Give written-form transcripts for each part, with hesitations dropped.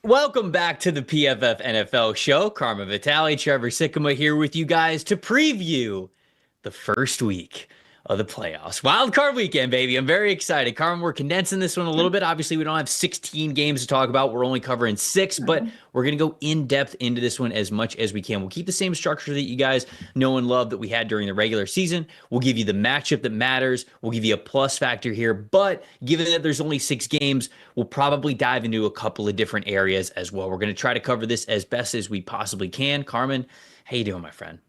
Welcome back to the PFF NFL show. Carmen Vitali, Trevor Sikkema here with you guys to preview the first week of the playoffs. Wild card weekend, baby. I'm very excited. Carmen, we're condensing this one a little bit. Obviously, we don't have 16 games to talk about. We're only covering 6, but we're going to go in depth into this one as much as we can. We'll keep the same structure that you guys know and love that we had during the regular season. We'll give you the matchup that matters. We'll give you a plus factor here, but given that there's only 6 games, we'll probably dive into a couple of different areas as well. We're going to try to cover this as best as we possibly can. Carmen, how you doing, my friend?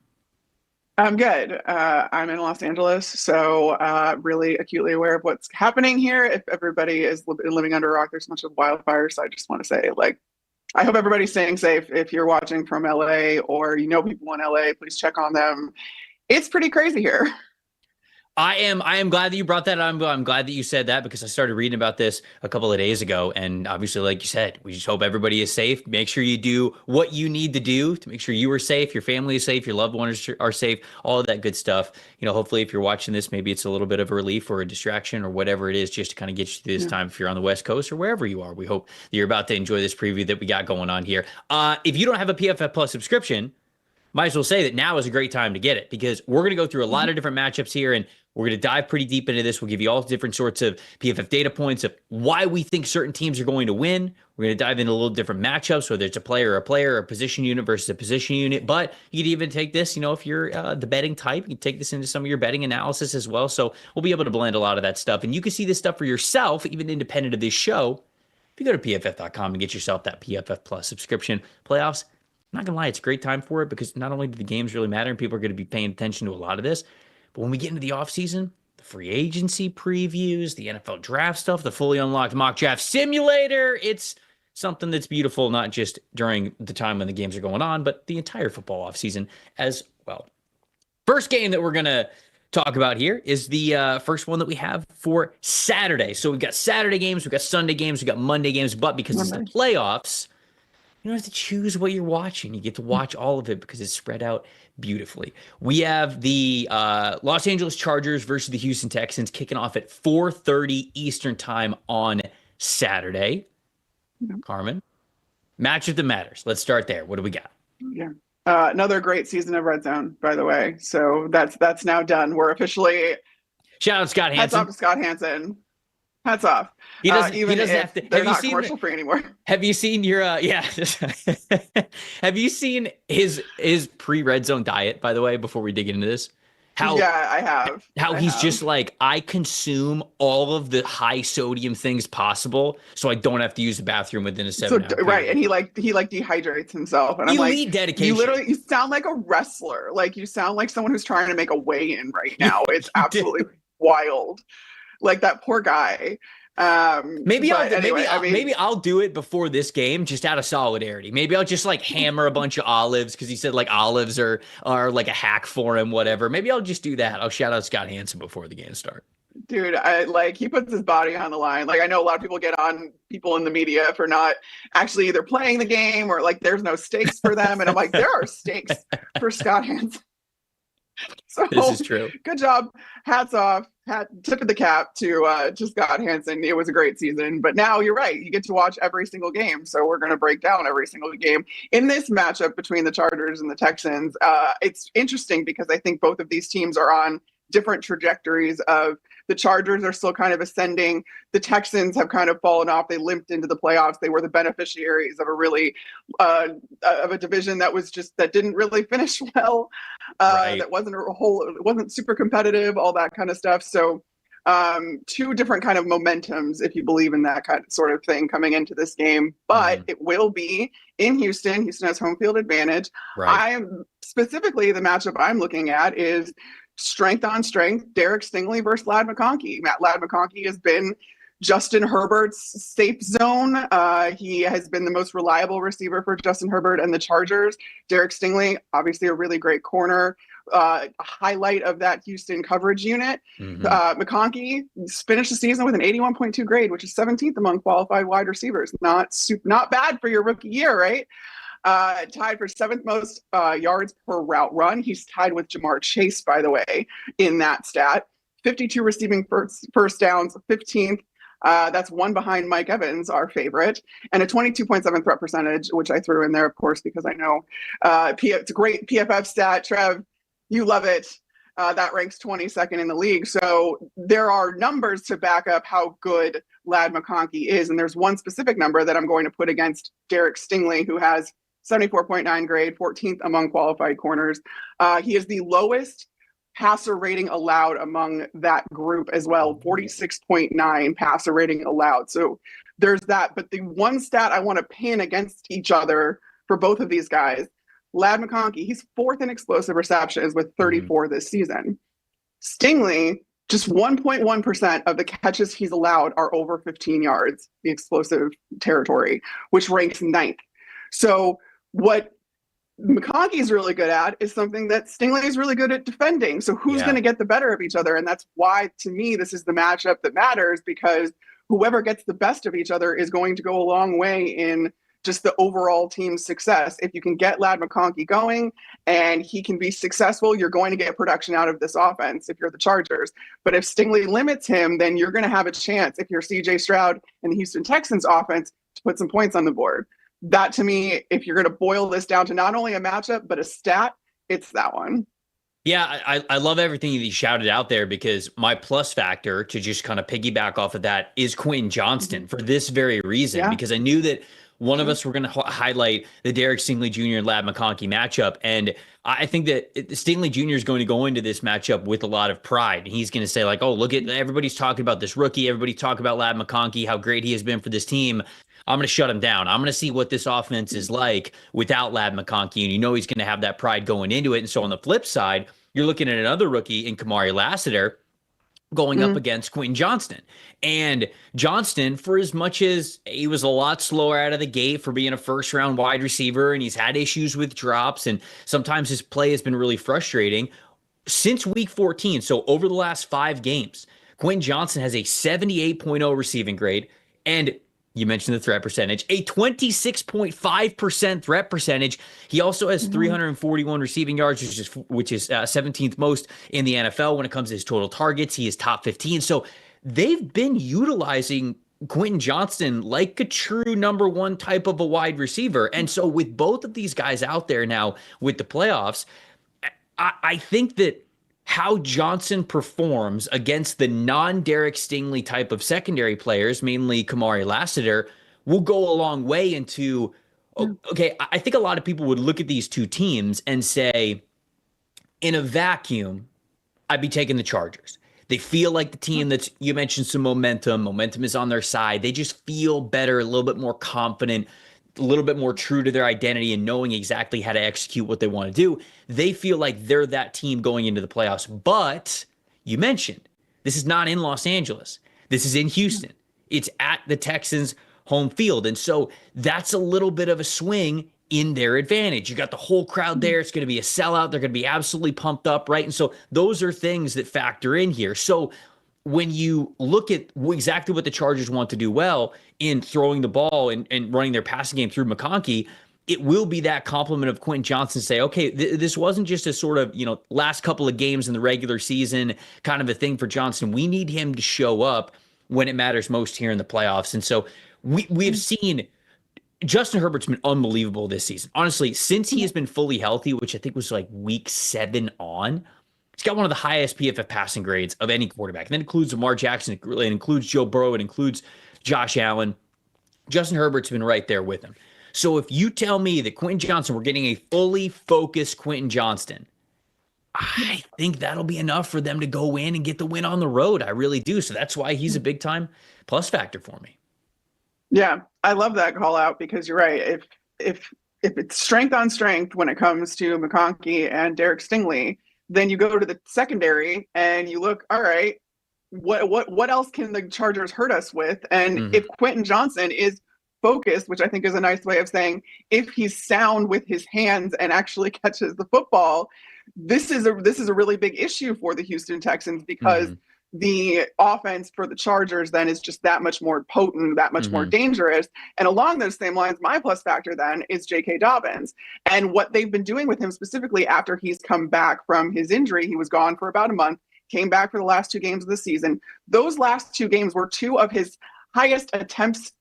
I'm good. I'm in Los Angeles, so really acutely aware of what's happening here. If everybody is living under a rock, there's a bunch of wildfires. So I just want to say, I hope everybody's staying safe. If you're watching from LA or you know people in LA, please check on them. It's pretty crazy here. I am glad that you brought that up. I'm glad that you said that because I started reading about this a couple of days ago. And obviously, like you said, we just hope everybody is safe. Make sure you do what you need to do to make sure you are safe, your family is safe, your loved ones are safe, all of that good stuff. You know, hopefully if you're watching this, maybe it's a little bit of a relief or a distraction or whatever it is, just to kind of get you through this time if you're on the West Coast or wherever you are. We hope that you're about to enjoy this preview that we got going on here. If you don't have a PFF Plus subscription, might as well say that now is a great time to get it because we're going to go through a lot of different matchups here and we're going to dive pretty deep into this. We'll give you all different sorts of PFF data points of why we think certain teams are going to win. We're going to dive into a little different matchups, whether it's a player, or a position unit versus a position unit. But you could even take this, if you're the betting type, you can take this into some of your betting analysis as well. So we'll be able to blend a lot of that stuff. And you can see this stuff for yourself, even independent of this show. If you go to pff.com and get yourself that PFF Plus subscription, playoffs, I'm not going to lie, it's a great time for it because not only do the games really matter and people are going to be paying attention to a lot of this, but when we get into the offseason, the free agency previews, the NFL draft stuff, the fully unlocked mock draft simulator, it's something that's beautiful, not just during the time when the games are going on, but the entire football offseason as well. First game that we're going to talk about here is the first one that we have for Saturday. So we've got Saturday games, we've got Sunday games, we've got Monday games, but because it's the playoffs, you don't have to choose what you're watching. You get to watch all of it because it's spread out beautifully. We have the Los Angeles Chargers versus the Houston Texans kicking off at 4:30 Eastern time on Saturday. Carmen, matchup that matters. Let's start there. What do we got? Yeah. Another great season of Red Zone, by the way. So that's now done. We're officially shout out Scott Hansen. Hats off to Scott Hansen. Hats off. He doesn't have to. They're not commercial free anymore. Have you seen your have you seen his pre-red zone diet, by the way, before we dig into this? Yeah, I have. He's just like, I consume all of the high sodium things possible so I don't have to use the bathroom within a 7-hour period. Right, and he dehydrates himself. And I'm like, elite dedication. You sound like a wrestler. Like you sound like someone who's trying to make a weigh-in right now. It's absolutely wild. Like that poor guy. Maybe I'll do it before this game just out of solidarity. Maybe I'll just like hammer a bunch of olives because he said like olives are like a hack for him, whatever. Maybe I'll just do that. I'll shout out Scott Hansen before the game starts. Dude, he puts his body on the line. Like I know a lot of people get on people in the media for not actually either playing the game or like there's no stakes for them. And I'm like, there are stakes for Scott Hansen. So this is true. Good job. Hats off. Tip of the cap to Scott Hansen. It was a great season. But now you're right. You get to watch every single game. So we're going to break down every single game. In this matchup between the Chargers and the Texans, it's interesting because I think both of these teams are on different trajectories of the Chargers are still kind of ascending. The Texans have kind of fallen off. They limped into the playoffs. They were the beneficiaries of a really of a division that didn't really finish well. Right. That it wasn't super competitive, all that kind of stuff. So two different kind of momentums, if you believe in that kind of sort of thing coming into this game, but it will be in Houston. Houston has home field advantage. Right. Specifically the matchup I'm looking at is strength on strength, Derek Stingley versus Ladd McConkey. Ladd McConkey has been Justin Herbert's safe zone. He has been the most reliable receiver for Justin Herbert and the Chargers. Derek Stingley, obviously a really great corner, a highlight of that Houston coverage unit. McConkey finished the season with an 81.2 grade, which is 17th among qualified wide receivers. Not bad for your rookie year, right? Tied for 7th most yards per route run. He's tied with Jamar Chase, by the way, in that stat. 52 receiving first downs, 15th That's one behind Mike Evans, our favorite, and a 22.7 threat percentage, which I threw in there, of course, because I know it's a great PFF stat. Trev, you love it. That ranks 22nd in the league. So there are numbers to back up how good Ladd McConkey is. And there's one specific number that I'm going to put against Derek Stingley, who has 74.9 grade, 14th among qualified corners. He is the lowest passer rating allowed among that group as well, 46.9 passer rating allowed. So there's that. But the one stat I want to pin against each other for both of these guys, Ladd McConkey, he's fourth in explosive receptions with 34 this season. Stingley, just 1.1% of the catches he's allowed are over 15 yards, the explosive territory, which ranks ninth. So what McConkey is really good at is something that Stingley is really good at defending. So who's going to get the better of each other? And that's why, to me, this is the matchup that matters, because whoever gets the best of each other is going to go a long way in just the overall team's success. If you can get Ladd McConkey going and he can be successful, you're going to get production out of this offense if you're the Chargers. But if Stingley limits him, then you're going to have a chance, if you're CJ Stroud and the Houston Texans offense, to put some points on the board. That, to me, if you're going to boil this down to not only a matchup, but a stat, it's that one. Yeah, I love everything that you shouted out there, because my plus factor, to just kind of piggyback off of that, is Quentin Johnston for this very reason, because I knew that one of us were going to highlight the Derek Stingley Jr. and Ladd McConkey matchup. And I think that Stingley Jr. is going to go into this matchup with a lot of pride. He's going to say, like, oh, look at everybody's talking about this rookie. Everybody's talking about Ladd McConkey, how great he has been for this team. I'm going to shut him down. I'm going to see what this offense is like without Ladd McConkey. And he's going to have that pride going into it. And so on the flip side, you're looking at another rookie in Kamari Lassiter going up against Quentin Johnston. And Johnston, for as much as he was a lot slower out of the gate for being a first-round wide receiver, and he's had issues with drops, and sometimes his play has been really frustrating, since week 14, so over the last 5 games, Quentin Johnston has a 78.0 receiving grade, and you mentioned the threat percentage, a 26.5% threat percentage. He also has 341 receiving yards, which is 17th most in the NFL. When it comes to his total targets, he is top 15. So they've been utilizing Quentin Johnston like a true number one type of a wide receiver. And so with both of these guys out there now with the playoffs, I think that how Johnson performs against the non-Derek Stingley type of secondary players, mainly Kamari Lassiter, will go a long way into, okay, I think a lot of people would look at these two teams and say, in a vacuum, I'd be taking the Chargers. They feel like the team that's, you mentioned some momentum. Momentum is on their side. They just feel better, a little bit more confident, a little bit more true to their identity and knowing exactly how to execute what they want to do. They feel like they're that team going into the playoffs. But you mentioned, this is not in Los Angeles. This is in Houston. It's at the Texans' home field. And so that's a little bit of a swing in their advantage. You got the whole crowd there. It's going to be a sellout. They're going to be absolutely pumped up, right? And so those are things that factor in here. So when you look at exactly what the Chargers want to do well in throwing the ball and running their passing game through McConkey, it will be that compliment of Quentin Johnston say, okay, this wasn't just a sort of, last couple of games in the regular season kind of a thing for Johnston. We need him to show up when it matters most here in the playoffs. And so we've seen Justin Herbert's been unbelievable this season. Honestly, since he has been fully healthy, which I think was like week 7 on, he's got one of the highest PFF passing grades of any quarterback. And that includes Lamar Jackson, it includes Joe Burrow, it includes Josh Allen. Justin Herbert's been right there with him. So if you tell me that Quentin Johnston, we're getting a fully focused Quentin Johnston, I think that'll be enough for them to go in and get the win on the road. I really do. So that's why he's a big time plus factor for me. Yeah, I love that call out, because you're right. If it's strength on strength when it comes to McConkey and Derek Stingley, then you go to the secondary and you look, all right, what else can the Chargers hurt us with? And if Quentin Johnston is focused, which I think is a nice way of saying, if he's sound with his hands and actually catches the football, this is a really big issue for the Houston Texans, because the offense for the Chargers then is just that much more potent, that much more dangerous. And along those same lines, my plus factor then is J.K. Dobbins. And what they've been doing with him specifically after he's come back from his injury, he was gone for about a month. came back for the last 2 games of the season. Those last 2 games were 2 of his highest attempts.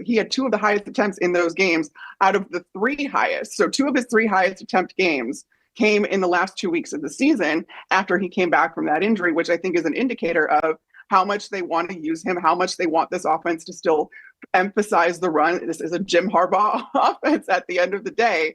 He had 2 of the highest attempts in those games out of the 3 highest. So 2 of his 3 highest attempt games came in the last 2 weeks of the season after he came back from that injury, which I think is an indicator of how much they want to use him, how much they want this offense to still emphasize the run. This is a Jim Harbaugh offense at the end of the day.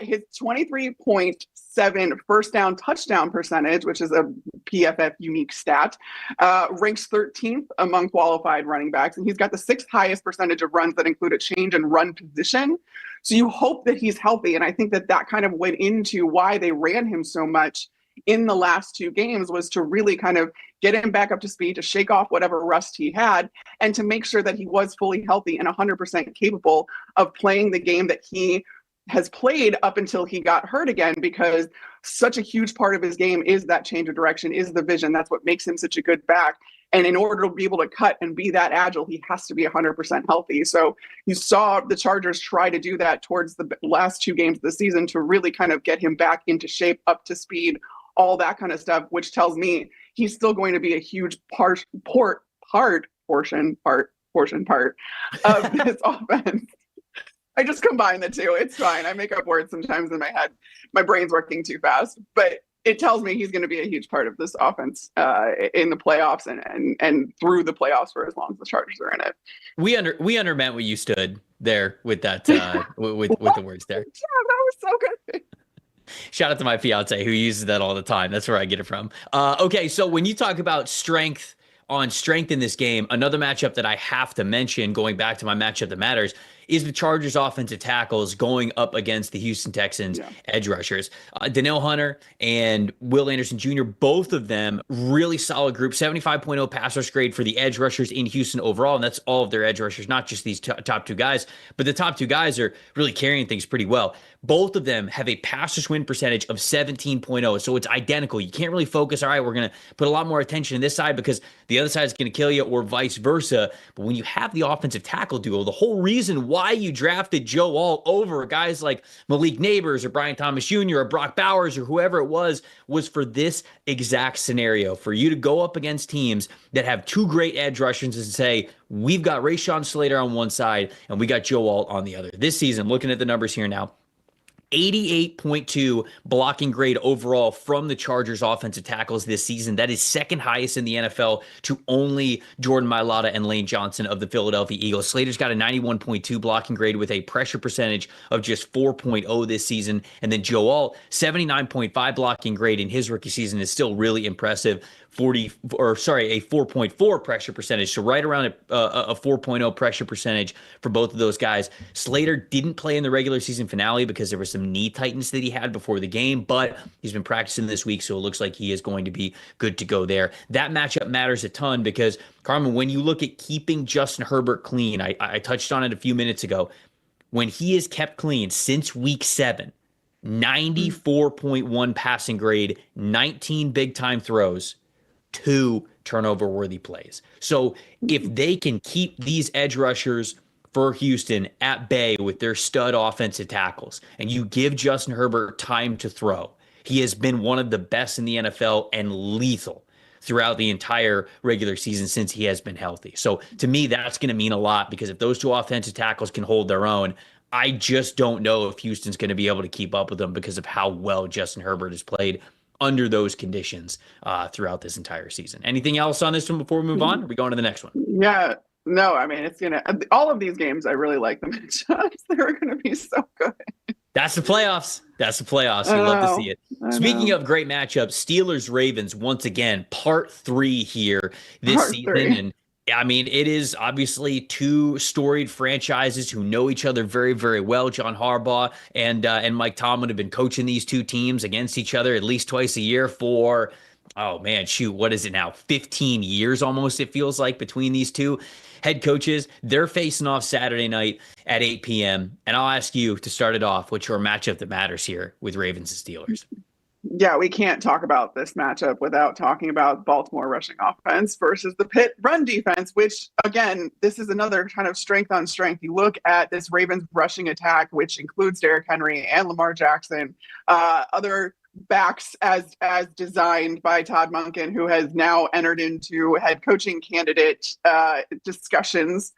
His 23.7 first down touchdown percentage, which is a PFF unique stat, ranks 13th among qualified running backs. And he's got the 6th highest percentage of runs that include a change in run position. So you hope that he's healthy. And I think that kind of went into why they ran him so much in the last 2 games, was to really kind of get him back up to speed, to shake off whatever rust he had, and to make sure that he was fully healthy and 100% capable of playing the game that he has played up until he got hurt again, because such a huge part of his game is that change of direction, is the vision. That's what makes him such a good back. And in order to be able to cut and be that agile, he has to be 100% healthy. So you saw the Chargers try to do that towards the last 2 games of the season to really kind of get him back into shape, up to speed, all that kind of stuff, which tells me he's still going to be a huge portion of this offense. I just combine the 2. It's fine. I make up words sometimes in my head. My brain's working too fast, but it tells me he's going to be a huge part of this offense in the playoffs and through the playoffs for as long as the Chargers are in it. We undermeant what you stood there with that with the words there. Yeah, that was so good. Shout out to my fiance who uses that all the time. That's where I get it from. Okay, so when you talk about strength on strength in this game, another matchup that I have to mention, going back to my matchup that matters, is the Chargers offensive tackles going up against the Houston Texans edge rushers. Danielle Hunter and Will Anderson Jr., both of them really solid group, 75.0 pass rush grade for the edge rushers in Houston overall, and that's all of their edge rushers, not just these top 2 guys, but the top 2 guys are really carrying things pretty well. Both of them have a pass rush win percentage of 17.0, so it's identical. You can't really focus, all right, we're going to put a lot more attention to this side because the other side is going to kill you, or vice versa. But when you have the offensive tackle duo, the whole reason why you drafted Joe Alt over guys like Malik Neighbors or Brian Thomas Jr. or Brock Bowers or whoever it was for this exact scenario, for you to go up against teams that have 2 great edge rushers and say, we've got Rashawn Slater on one side and we got Joe Alt on the other. This season, looking at the numbers here now, 88.2 blocking grade overall from the Chargers offensive tackles this season. That is 2nd highest in the NFL to only Jordan Mailata and Lane Johnson of the Philadelphia Eagles. Slater's got a 91.2 blocking grade with a pressure percentage of just 4.0 this season. And then Joe Alt, 79.5 blocking grade in his rookie season is still really impressive. A 4.4 pressure percentage. So right around a 4.0 pressure percentage for both of those guys. Slater didn't play in the regular season finale because there was some knee tightness that he had before the game, but he's been practicing this week, so it looks like he is going to be good to go there. That matchup matters a ton because, Carmen, when you look at keeping Justin Herbert clean, I touched on it a few minutes ago, when he is kept clean since week 7, 94.1 passing grade, 19 big-time throws, 2 turnover-worthy plays. So if they can keep these edge rushers for Houston at bay with their stud offensive tackles, and you give Justin Herbert time to throw, he has been one of the best in the NFL and lethal throughout the entire regular season since he has been healthy. So to me, that's going to mean a lot, because if those 2 offensive tackles can hold their own, I just don't know if Houston's going to be able to keep up with them because of how well Justin Herbert has played under those conditions throughout this entire season. Anything else on this one before we move on? Are we going to the next one? Yeah. No, I mean, all of these games, I really like the matchups. They're going to be so good. That's the playoffs. You love to see it. Speaking of great matchups, Steelers-Ravens, once again, part 3 here this season. And I mean, it is obviously 2 storied franchises who know each other very, very well. John Harbaugh and Mike Tomlin have been coaching these 2 teams against each other at least twice a year for, what is it now? 15 years almost, it feels like, between these 2 head coaches. They're facing off Saturday night at 8 p.m. And I'll ask you to start it off. What's your matchup that matters here with Ravens and Steelers? Yeah, we can't talk about this matchup without talking about Baltimore rushing offense versus the Pitt run defense, which, again, this is another kind of strength on strength. You look at this Ravens rushing attack, which includes Derrick Henry and Lamar Jackson, other backs as designed by Todd Monken, who has now entered into head coaching candidate discussions.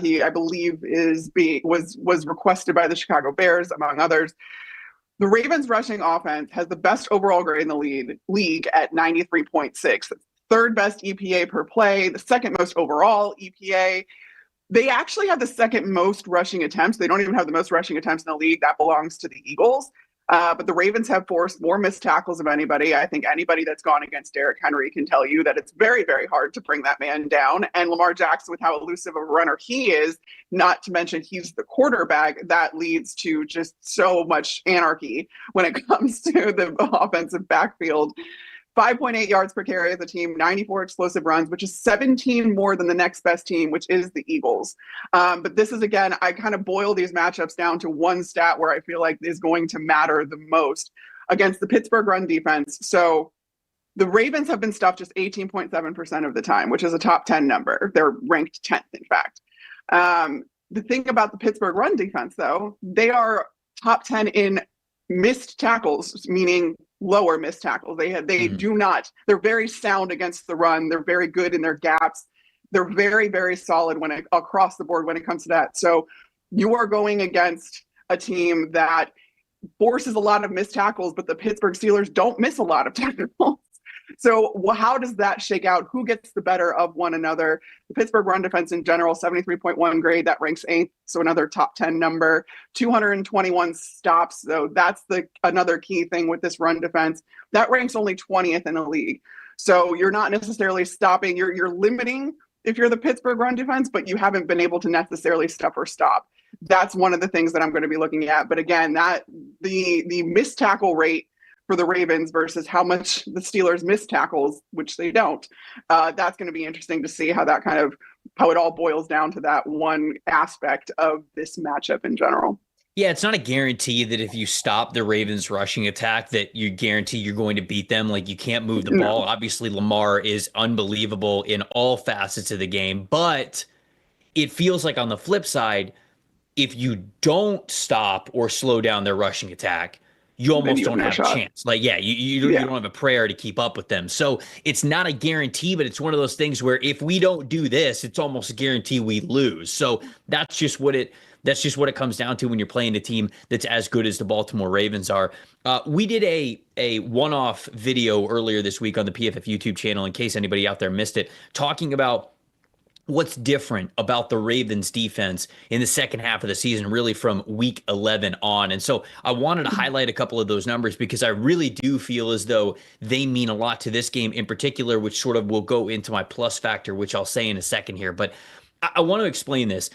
He, I believe, was requested by the Chicago Bears, among others. The Ravens rushing offense has the best overall grade in the league at 93.6. Third best EPA per play, the second most overall EPA. They actually have the second most rushing attempts. They don't even have the most rushing attempts in the league. That belongs to the Eagles. But the Ravens have forced more missed tackles of anybody. I think anybody that's gone against Derrick Henry can tell you that it's very, very hard to bring that man down. And Lamar Jackson, with how elusive of a runner he is, not to mention he's the quarterback, that leads to just so much anarchy when it comes to the offensive backfield. 5.8 yards per carry as a team, 94 explosive runs, which is 17 more than the next best team, which is the Eagles. But this is, again, I kind of boil these matchups down to one stat where I feel like is going to matter the most against the Pittsburgh run defense. So the Ravens have been stuffed just 18.7% of the time, which is a top 10 number. They're ranked 10th, in fact. The thing about the Pittsburgh run defense, though, they are top 10 in missed tackles, meaning lower missed tackles. They do not. They're very sound against the run. They're very good in their gaps. They're very, very solid across the board when it comes to that. So you are going against a team that forces a lot of missed tackles, but the Pittsburgh Steelers don't miss a lot of tackles. So how does that shake out? Who gets the better of one another? The Pittsburgh run defense in general, 73.1 grade. That ranks 8th, so another top 10 number. 221 stops, though. That's another key thing with this run defense. That ranks only 20th in the league. So you're not necessarily stopping. You're limiting if you're the Pittsburgh run defense, but you haven't been able to necessarily stuff or stop. That's one of the things that I'm going to be looking at. But again, that the missed tackle rate for the Ravens versus how much the Steelers miss tackles, which they don't. That's going to be interesting to see how it all boils down to that one aspect of this matchup in general. Yeah, it's not a guarantee that if you stop the Ravens rushing attack that you guarantee you're going to beat them. Like, you can't move the ball. Obviously, Lamar is unbelievable in all facets of the game, but it feels like on the flip side, if you don't stop or slow down their rushing attack, you almost don't have a chance. Like, you don't have a prayer to keep up with them. So it's not a guarantee, but it's one of those things where if we don't do this, it's almost a guarantee we lose. So that's just what it comes down to when you're playing a team that's as good as the Baltimore Ravens are. We did a one-off video earlier this week on the PFF YouTube channel, in case anybody out there missed it, talking about what's different about the Ravens defense in the second half of the season, really from week 11 on. And so I wanted to highlight a couple of those numbers because I really do feel as though they mean a lot to this game in particular, which sort of will go into my plus factor, which I'll say in a second here. But I want to explain this.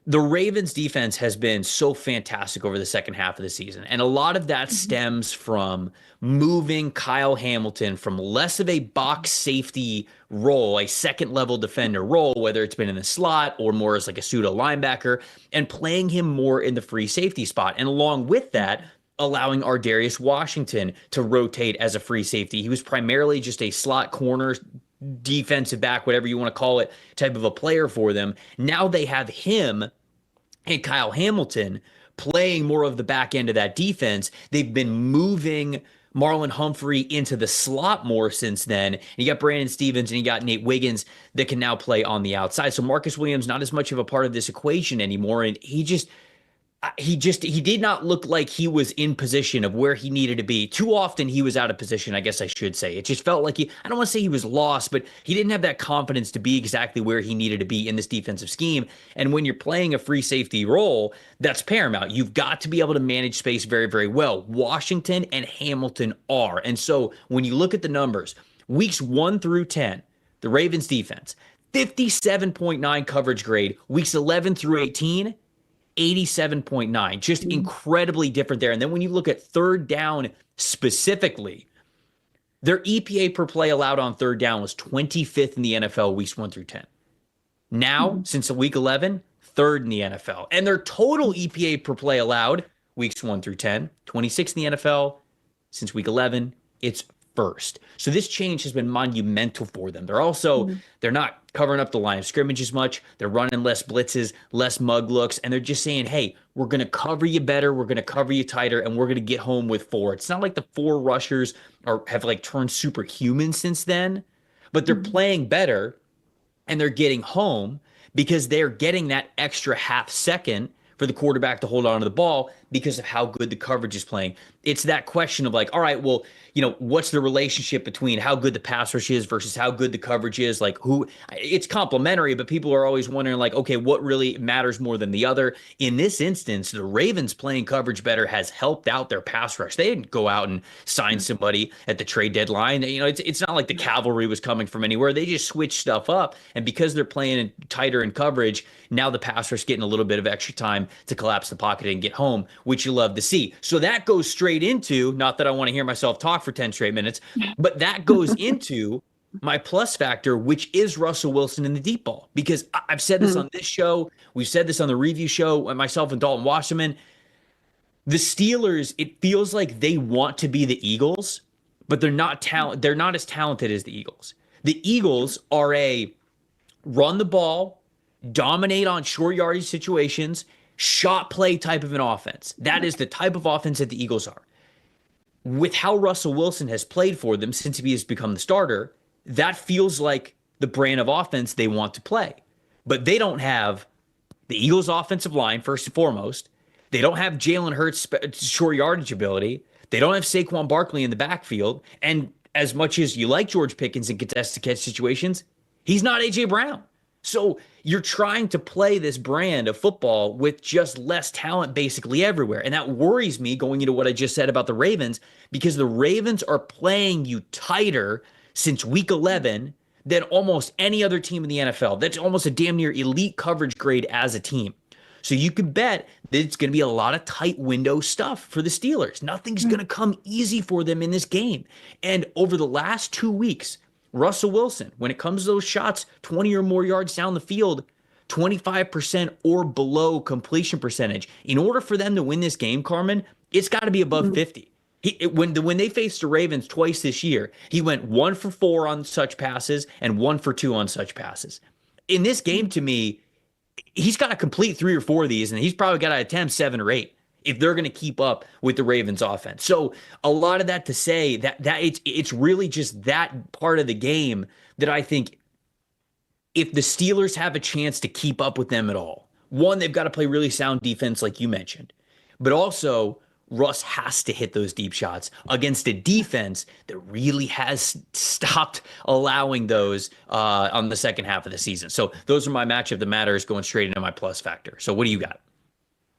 The Ravens defense has been so fantastic over the second half of the season. And a lot of that stems from moving Kyle Hamilton from less of a box safety role, a second level defender role, whether it's been in the slot or more as like a pseudo linebacker, and playing him more in the free safety spot. And along with that, allowing Ardarius Washington to rotate as a free safety. He was primarily just a slot corner, defensive back, whatever you want to call it, type of a player for them. Now they have him and Kyle Hamilton playing more of the back end of that defense. They've been moving Marlon Humphrey into the slot more since then. And you got Brandon Stevens and you got Nate Wiggins that can now play on the outside. So Marcus Williams not as much of a part of this equation anymore. And he did not look like he was in position of where he needed to be. Too often he was out of position, I guess I should say. It just felt like I don't want to say he was lost, but he didn't have that confidence to be exactly where he needed to be in this defensive scheme. And when you're playing a free safety role, that's paramount. You've got to be able to manage space very, very well. Washington and Hamilton are. And so when you look at the numbers, weeks 1 through 10, the Ravens defense, 57.9 coverage grade, weeks 11 through 18, 87.9, just incredibly different there. And then when you look at third down specifically, their EPA per play allowed on third down was 25th in the NFL weeks 1 through 10. Now, since week 11, third in the NFL. And their total EPA per play allowed weeks 1 through 10, 26th in the NFL. Since week 11, it's first. So this change has been monumental for them. They're not covering up the line of scrimmage as much. They're running less blitzes, less mug looks, and they're just saying, hey, we're going to cover you better, we're going to cover you tighter, and we're going to get home with 4. It's not like the 4 rushers have like turned superhuman since then, but they're playing better and they're getting home because they're getting that extra half second for the quarterback to hold on to the ball because of how good the coverage is playing. It's that question of like, all right, well, what's the relationship between how good the pass rush is versus how good the coverage is? Like it's complementary, but people are always wondering like, okay, what really matters more than the other? In this instance, the Ravens playing coverage better has helped out their pass rush. They didn't go out and sign somebody at the trade deadline. It's not like the cavalry was coming from anywhere. They just switched stuff up. And because they're playing tighter in coverage, now the pass rush getting a little bit of extra time to collapse the pocket and get home, which you love to see. So that goes straight into, not that I want to hear myself talk for 10 straight minutes, but that goes into my plus factor, which is Russell Wilson in the deep ball. Because I've said this on this show, we've said this on the review show, myself and Dalton Wasserman. The Steelers, it feels like they want to be the Eagles, but they're not as talented as the Eagles. The Eagles are a run the ball, dominate on short yardage situations, shot play type of an offense. That is the type of offense that the Eagles are. With how Russell Wilson has played for them since he has become the starter, that feels like the brand of offense they want to play. But they don't have the Eagles' offensive line, first and foremost. They don't have Jalen Hurts' short yardage ability. They don't have Saquon Barkley in the backfield. And as much as you like George Pickens in contested-catch situations, he's not A.J. Brown. So you're trying to play this brand of football with just less talent basically everywhere. And that worries me going into what I just said about the Ravens, because the Ravens are playing you tighter since week 11 than almost any other team in the NFL. That's almost a damn near elite coverage grade as a team. So you can bet that it's going to be a lot of tight window stuff for the Steelers. Nothing's going to come easy for them in this game. And over the last 2 weeks, Russell Wilson, when it comes to those shots, 20 or more yards down the field, 25% or below completion percentage. In order for them to win this game, Carmen, it's got to be above 50. When they faced the Ravens twice this year, he went 1 for 4 on such passes and 1 for 2 on such passes. In this game, to me, he's got to complete 3 or 4 of these, and he's probably got to attempt 7 or 8 if they're going to keep up with the Ravens offense. So a lot of that to say that it's really just that part of the game that I think if the Steelers have a chance to keep up with them at all, one, they've got to play really sound defense like you mentioned, but also Russ has to hit those deep shots against a defense that really has stopped allowing those on the second half of the season. So those are my matchup that matters going straight into my plus factor. So what do you got?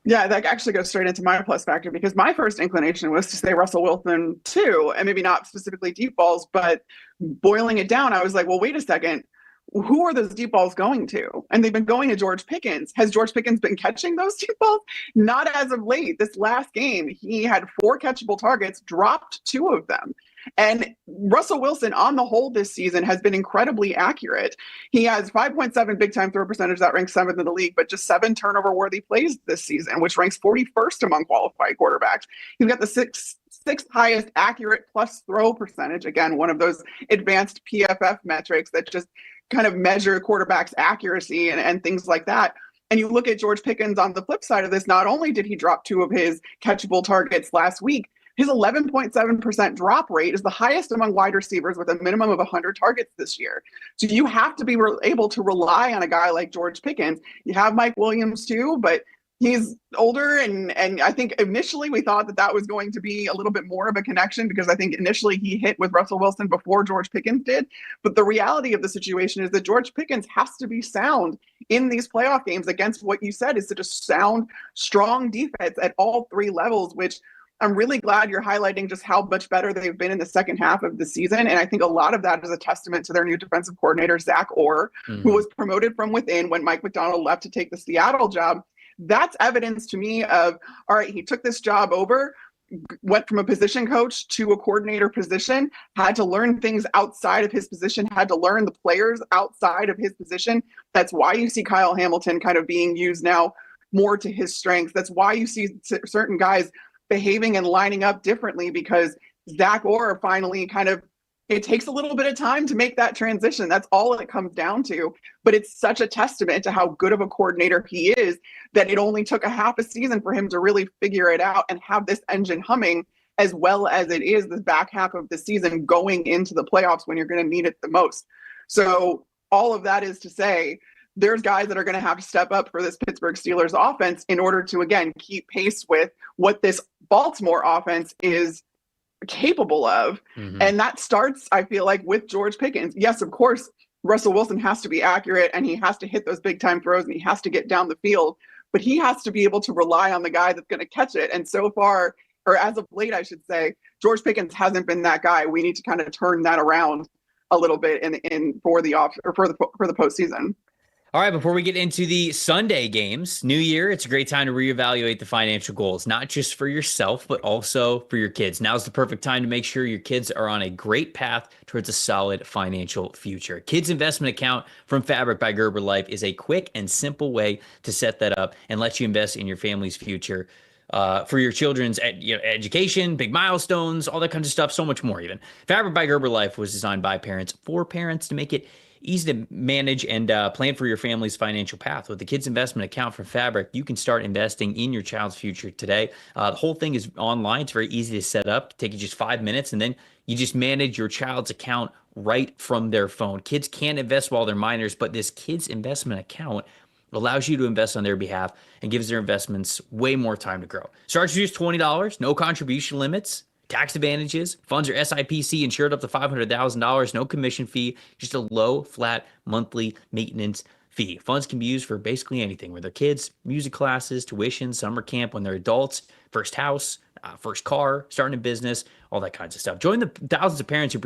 Yeah, that actually goes straight into my plus factor, because my first inclination was to say Russell Wilson too, and maybe not specifically deep balls, but boiling it down, I was like, well, wait a second. Who are those deep balls going to? And they've been going to George Pickens. Has George Pickens been catching those deep balls? Not as of late. This last game, he had 4 catchable targets, dropped 2 of them. And Russell Wilson, on the whole this season, has been incredibly accurate. He has 5.7 big-time throw percentage. That ranks 7th in the league, but just 7 turnover-worthy plays this season, which ranks 41st among qualified quarterbacks. He's got the sixth highest accurate plus throw percentage. Again, one of those advanced PFF metrics that just kind of measure quarterbacks' accuracy and things like that. And you look at George Pickens on the flip side of this, not only did he drop 2 of his catchable targets last week, his 11.7% drop rate is the highest among wide receivers with a minimum of 100 targets this year. So you have to be able to rely on a guy like George Pickens. You have Mike Williams too, but he's older, and I think initially we thought that was going to be a little bit more of a connection, because I think initially he hit with Russell Wilson before George Pickens did. But the reality of the situation is that George Pickens has to be sound in these playoff games against what you said is such a sound, strong defense at all 3 levels, which I'm really glad you're highlighting just how much better they've been in the second half of the season. And I think a lot of that is a testament to their new defensive coordinator, Zach Orr, who was promoted from within when Mike McDonald left to take the Seattle job. That's evidence to me of, all right, he took this job over, went from a position coach to a coordinator position, had to learn things outside of his position, had to learn the players outside of his position. That's why you see Kyle Hamilton kind of being used now more to his strengths. That's why you see certain guys behaving and lining up differently, because Zach Orr finally kind of It takes a little bit of time to make that transition. That's all it comes down to. But it's such a testament to how good of a coordinator he is that it only took a half a season for him to really figure it out and have this engine humming as well as it is this back half of the season going into the playoffs when you're going to need it the most. So all of that is to say, there's guys that are going to have to step up for this Pittsburgh Steelers offense in order to, again, keep pace with what this Baltimore offense is capable of. Mm-hmm. And that starts, I feel like, with George Pickens. Yes, of course, Russell Wilson has to be accurate and he has to hit those big time throws and he has to get down the field, but he has to be able to rely on the guy that's going to catch it. And so far, or as of late, I should say, George Pickens hasn't been that guy. We need to kind of turn that around a little bit for the postseason. All right, before we get into the Sunday games, New Year, it's a great time to reevaluate the financial goals, not just for yourself, but also for your kids. Now's the perfect time to make sure your kids are on a great path towards a solid financial future. Kids Investment Account from Fabric by Gerber Life is a quick and simple way to set that up and let you invest in your family's future. For your children's education, big milestones, all that kinds of stuff, so much more even. Fabric by Gerber Life was designed by parents for parents to make it easy to manage and plan for your family's financial path. With the Kids Investment Account from Fabric, you can start investing in your child's future today. The whole thing is online. It's very easy to set up. Take you just 5 minutes, and then you just manage your child's account right from their phone. Kids can invest while they're minors, but this Kids Investment Account allows you to invest on their behalf and gives their investments way more time to grow. Starts with just $20, no contribution limits, tax advantages, funds are SIPC insured up to $500,000, no commission fee, just a low, flat monthly maintenance fee. Funds can be used for basically anything, whether kids, music classes, tuition, summer camp, when they're adults, first house, first car, starting a business, all that kinds of stuff. Join the thousands of parents who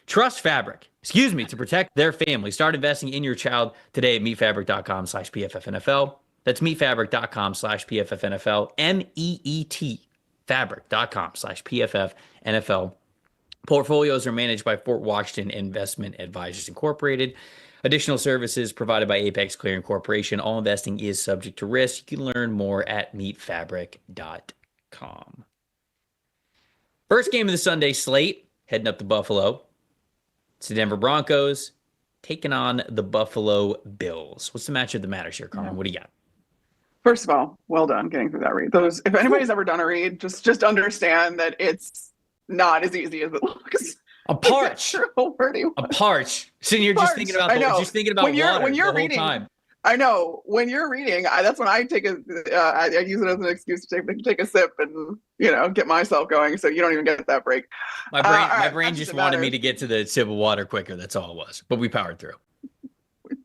trust Fabric, to protect their family. Start investing in your child today at meetfabric.com /PFFNFL. That's meetfabric.com /PFFNFL, MEET fabric.com /PFFNFL. Portfolios are managed by Fort Washington Investment Advisors Incorporated. Additional services provided by Apex Clearing Corporation. All investing is subject to risk. You can learn more at meetfabric.com. First game of the Sunday slate, heading up to Buffalo. It's the Denver Broncos taking on the Buffalo Bills. What's the matchup that matters here, Carmen? What do you got? First of all, well done getting through that read. If anybody's ever done a read, just understand that it's not as easy as it looks. I'm parched. I'm parched. Sitting here just thinking about water the whole time. I know. When you're reading, that's when I take I use it as an excuse to take a sip and get myself going. So you don't even get that break. My brain just wanted me to get to the sip of water quicker. That's all it was. But we powered through.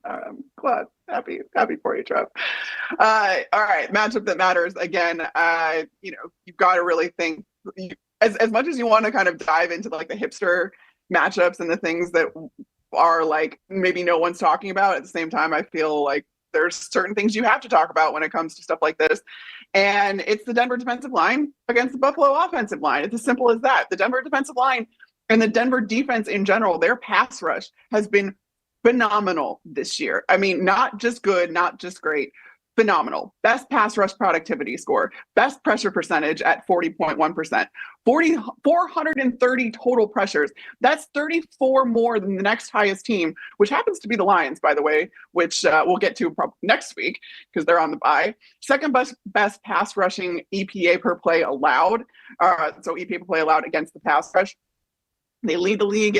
I'm glad, happy for you, Trev. All right, matchup that matters again. You've got to really think as much as you want to kind of dive into like the hipster matchups and the things that are like maybe no one's talking about. At the same time, I feel like there's certain things you have to talk about when it comes to stuff like this. And it's the Denver defensive line against the Buffalo offensive line. It's as simple as that. The Denver defensive line and the Denver defense in general, their pass rush has been phenomenal this year. I mean, not just good, not just great, phenomenal. Best pass rush productivity score, best pressure percentage at 40.1%, 430 total pressures. That's 34 more than the next highest team, which happens to be the Lions, by the way, which we'll get to next week because they're on the bye. Second best pass rushing EPA per play allowed. So EPA per play allowed against the pass rush. They lead the league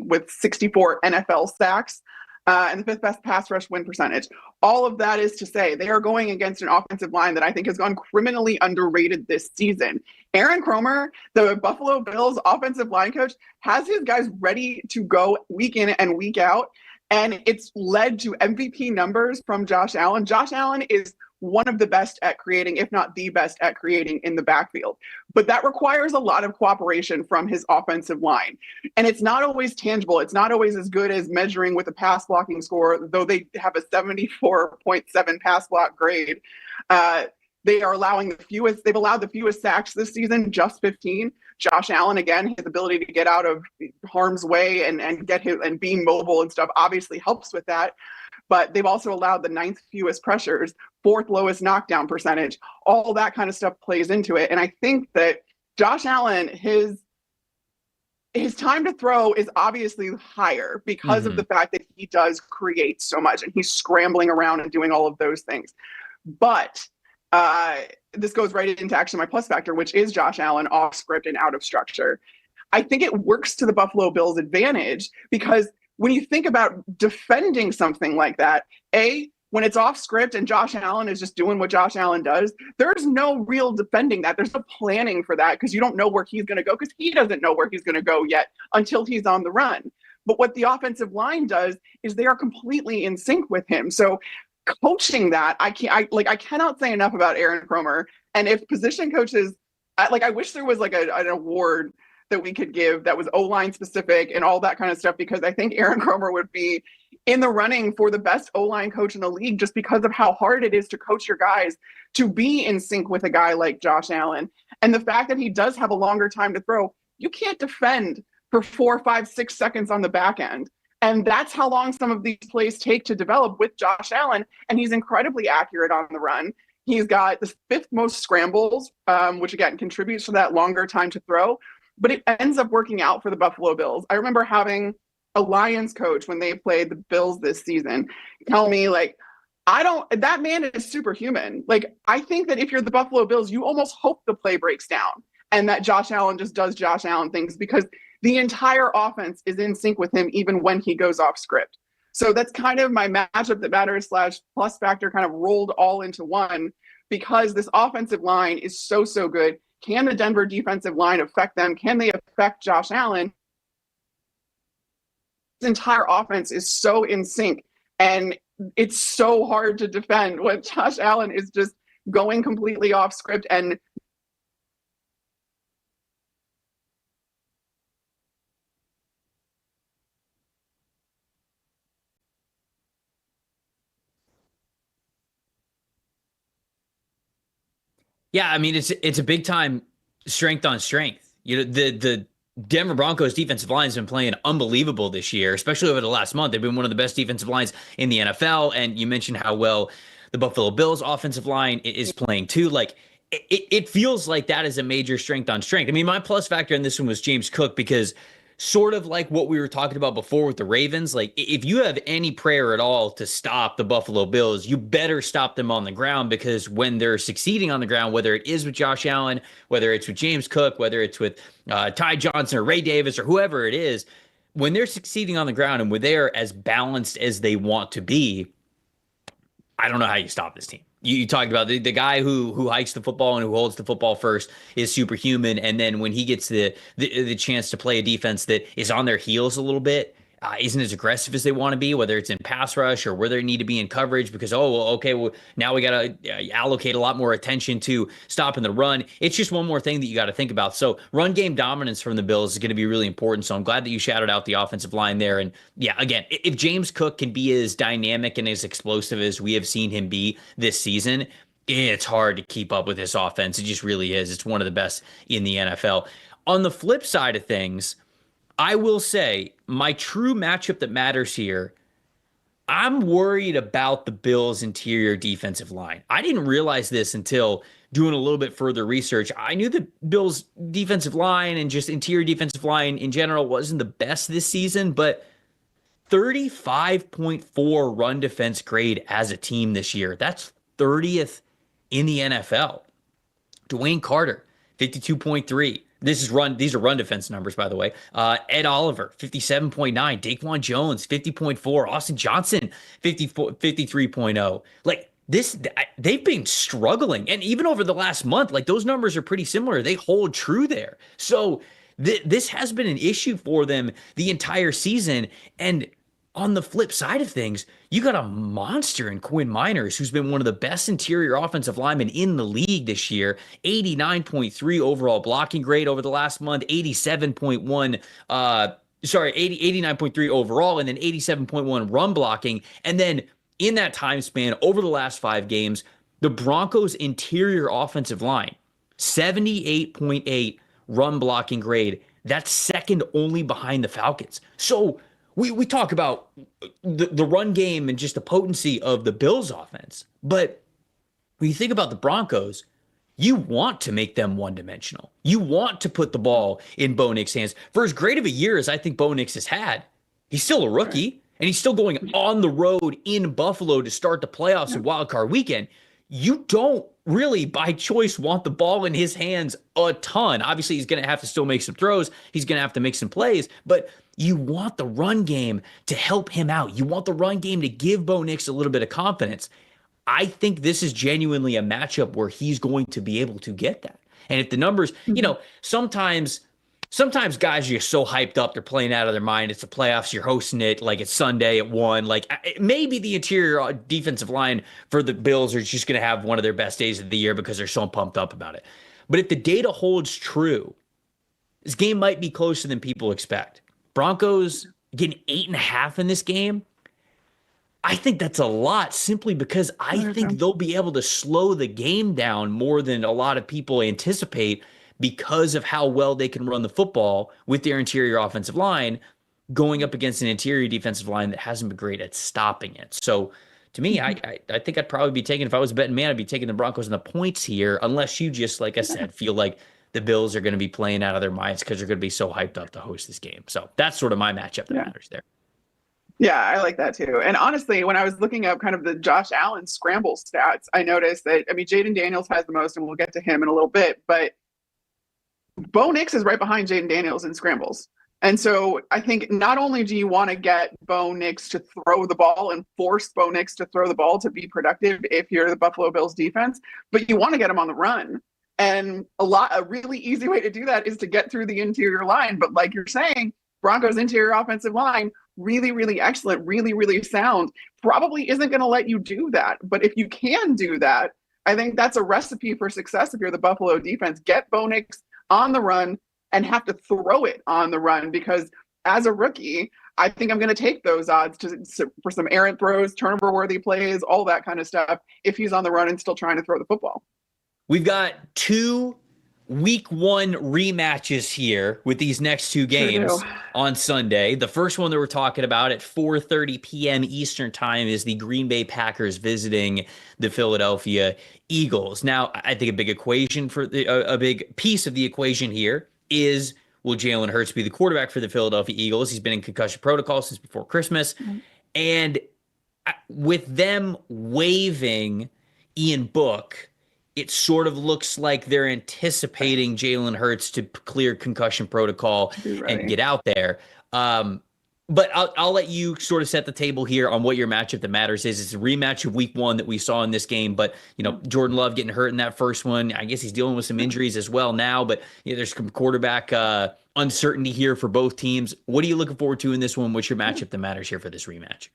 with 64 NFL sacks and the fifth best pass rush win percentage. All of that is to say they are going against an offensive line that I think has gone criminally underrated this season. Aaron Cromer, the Buffalo Bills offensive line coach, has his guys ready to go week in and week out, and it's led to MVP numbers from Josh Allen. Josh Allen is one of the best at creating, if not the best at creating in the backfield. But that requires a lot of cooperation from his offensive line. And it's not always tangible. It's not always as good as measuring with a pass blocking score, though they have a 74.7 pass block grade. They've allowed the fewest sacks this season, just 15. Josh Allen, again, his ability to get out of harm's way and get him and being mobile and stuff obviously helps with that. but they've also allowed the ninth fewest pressures, fourth lowest knockdown percentage. All that kind of stuff plays into it. And I think that Josh Allen, his time to throw is obviously higher because of the fact that he does create so much and he's scrambling around and doing all of those things. But this goes right into actually my plus factor, which is Josh Allen off script and out of structure. I think it works to the Buffalo Bills' advantage because when you think about defending something like that, when it's off script and Josh Allen is just doing what Josh Allen does, there's no real defending that. There's no planning for that because you don't know where he's going to go because he doesn't know where he's going to go yet until he's on the run. But what the offensive line does is they are completely in sync with him. So coaching that, I cannot say enough about Aaron Kromer. And if position coaches, I wish there was like an award that we could give that was O-line specific and all that kind of stuff, because I think Aaron Kromer would be in the running for the best O-line coach in the league just because of how hard it is to coach your guys to be in sync with a guy like Josh Allen. And the fact that he does have a longer time to throw, you can't defend for 4, 5, 6 seconds on the back end. And that's how long some of these plays take to develop with Josh Allen. And he's incredibly accurate on the run. He's got the 5th most scrambles, which again contributes to that longer time to throw. But it ends up working out for the Buffalo Bills. I remember having a Lions coach when they played the Bills this season tell me, like, that man is superhuman. Like, I think that if you're the Buffalo Bills, you almost hope the play breaks down and that Josh Allen just does Josh Allen things because the entire offense is in sync with him even when he goes off script. So that's kind of my matchup that matters / plus factor kind of rolled all into one because this offensive line is so good. Can the Denver defensive line affect them? Can they affect Josh Allen? His entire offense is so in sync, and it's so hard to defend when Josh Allen is just going completely off script. And Yeah, I mean it's a big time strength on strength. You know, the Denver Broncos defensive line has been playing unbelievable this year, especially over the last month. They've been one of the best defensive lines in the NFL. And you mentioned how well the Buffalo Bills offensive line is playing too. Like it feels like that is a major strength on strength. I mean, my plus factor in this one was James Cook because sort of like what we were talking about before with the Ravens, like if you have any prayer at all to stop the Buffalo Bills, you better stop them on the ground because when they're succeeding on the ground, whether it is with Josh Allen, whether it's with James Cook, whether it's with Ty Johnson or Ray Davis or whoever it is, when they're succeeding on the ground and when they're as balanced as they want to be, I don't know how you stop this team. You talked about the guy who hikes the football and who holds the football first is superhuman. And then when he gets the chance to play a defense that is on their heels a little bit, isn't as aggressive as they want to be, whether it's in pass rush or where they need to be in coverage because, now we got to allocate a lot more attention to stopping the run. It's just one more thing that you got to think about. So run game dominance from the Bills is going to be really important. So I'm glad that you shouted out the offensive line there. And yeah, again, if James Cook can be as dynamic and as explosive as we have seen him be this season, it's hard to keep up with this offense. It just really is. It's one of the best in the NFL. On the flip side of things, I will say my true matchup that matters here, I'm worried about the Bills' interior defensive line. I didn't realize this until doing a little bit further research. I knew the Bills' defensive line and just interior defensive line in general wasn't the best this season, but 35.4 run defense grade as a team this year. That's 30th in the NFL. Dwayne Carter, 52.3. These are run defense numbers, by the way. Ed Oliver, 57.9. Daquan Jones, 50.4. Austin Johnson, 53.0. Like this, they've been struggling. And even over the last month, like those numbers are pretty similar. They hold true there. So this has been an issue for them the entire season. And on the flip side of things, you got a monster in Quinn Miners, who's been one of the best interior offensive linemen in the league this year. 89.3 overall blocking grade over the last month, 89.3 overall, and then 87.1 run blocking. And then in that time span, over the last 5 games, the Broncos' interior offensive line, 78.8 run blocking grade. That's second only behind the Falcons. So we talk about the run game and just the potency of the Bills offense. But when you think about the Broncos, you want to make them one-dimensional. You want to put the ball in Bo Nix's hands. For as great of a year as I think Bo Nix has had, he's still a rookie, and he's still going on the road in Buffalo to start the playoffs and wild card weekend. You don't really, by choice, want the ball in his hands a ton. Obviously, he's going to have to still make some throws. He's going to have to make some plays, but you want the run game to help him out. You want the run game to give Bo Nix a little bit of confidence. I think this is genuinely a matchup where he's going to be able to get that. And if the numbers, sometimes guys are just so hyped up, they're playing out of their mind. It's the playoffs, you're hosting it, like it's Sunday at 1. Like maybe the interior defensive line for the Bills are just going to have one of their best days of the year because they're so pumped up about it. But if the data holds true, this game might be closer than people expect. Broncos getting 8.5 in this game. I think that's a lot simply because I think they'll be able to slow the game down more than a lot of people anticipate because of how well they can run the football with their interior offensive line going up against an interior defensive line that hasn't been great at stopping it. So to me, I think I'd probably be taking, if I was a betting man, I'd be taking the Broncos and the points here, unless you just, like I said, feel like the Bills are going to be playing out of their minds because they're going to be so hyped up to host this game. So that's sort of my matchup that matters there. Yeah, I like that too. And honestly, when I was looking up kind of the Josh Allen scramble stats, I noticed that, Jaden Daniels has the most, and we'll get to him in a little bit, but Bo Nix is right behind Jaden Daniels in scrambles. And so I think not only do you want to get Bo Nix to throw the ball and force Bo Nix to throw the ball to be productive if you're the Buffalo Bills defense, but you want to get him on the run. And a really easy way to do that is to get through the interior line. But like you're saying, Broncos interior offensive line, really, really excellent, really, really sound, probably isn't going to let you do that. But if you can do that, I think that's a recipe for success if you're the Buffalo defense. Get Bo Nix on the run and have to throw it on the run, because as a rookie, I think I'm going to take those odds for some errant throws, turnover-worthy plays, all that kind of stuff, if he's on the run and still trying to throw the football. We've got 2 Week 1 rematches here with these next 2 games on Sunday. The first one that we're talking about at 4:30 p.m. Eastern time is the Green Bay Packers visiting the Philadelphia Eagles. Now, I think a big piece of the equation here is, will Jalen Hurts be the quarterback for the Philadelphia Eagles? He's been in concussion protocol since before Christmas. Mm-hmm. And with them waiving Ian Book, it sort of looks like they're anticipating Jalen Hurts to clear concussion protocol and get out there. But I'll let you sort of set the table here on what your matchup that matters is. It's a rematch of Week 1 that we saw in this game, but Jordan Love getting hurt in that first one. I guess he's dealing with some injuries as well now, but there's some quarterback uncertainty here for both teams. What are you looking forward to in this one? What's your matchup that matters here for this rematch?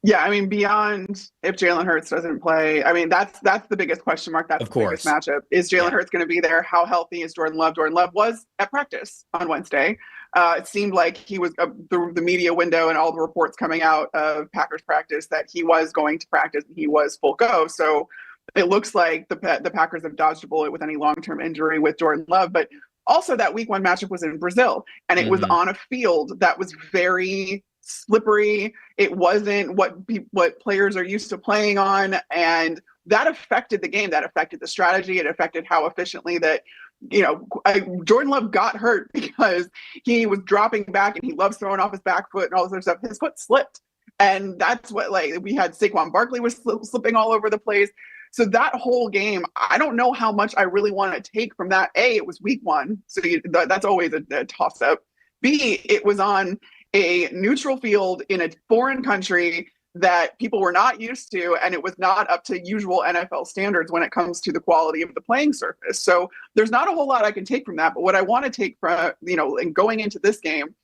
Yeah, beyond if Jalen Hurts doesn't play, that's the biggest question mark. That's the biggest matchup. Is Jalen Hurts going to be there? How healthy is Jordan Love? Jordan Love was at practice on Wednesday. It seemed like he was through the media window and all the reports coming out of Packers practice that he was going to practice and he was full go. So it looks like the Packers have dodged a bullet with any long-term injury with Jordan Love. But also that Week 1 matchup was in Brazil, and it was on a field that was very slippery. It wasn't what players are used to playing on, and that affected the game. That affected the strategy. It affected how efficiently that Jordan Love got hurt because he was dropping back and he loves throwing off his back foot and all this other stuff. His foot slipped, and that's what we had. Saquon Barkley was slipping all over the place. So that whole game, I don't know how much I really want to take from that. A, it was Week 1, so that's always a toss up. B, it was on a neutral field in a foreign country that people were not used to, and it was not up to usual NFL standards when it comes to the quality of the playing surface. So there's not a whole lot I can take from that, but what I want to take from, and going into this game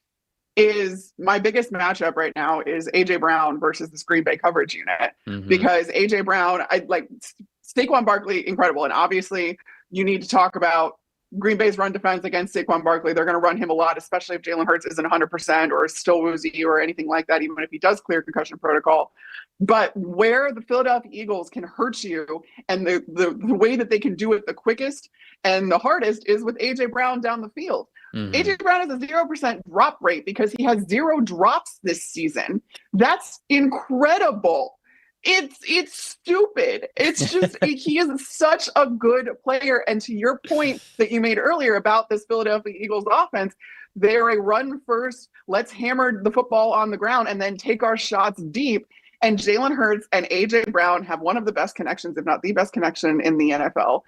is my biggest matchup right now is AJ Brown versus this Green Bay coverage unit, because AJ Brown, I like Saquon Barkley, incredible. And obviously you need to talk about Green Bay's run defense against Saquon Barkley. They're going to run him a lot, especially if Jalen Hurts isn't 100% or is still woozy or anything like that, even if he does clear concussion protocol. But where the Philadelphia Eagles can hurt you, and the way that they can do it the quickest and the hardest, is with A.J. Brown down the field. AJ Brown has a 0% drop rate because he has 0 drops this season. That's incredible. It's stupid. It's just he is such a good player. And to your point that you made earlier about this Philadelphia Eagles offense, they're a run first, let's hammer the football on the ground and then take our shots deep. And Jalen Hurts and AJ Brown have one of the best connections, if not the best connection in the NFL.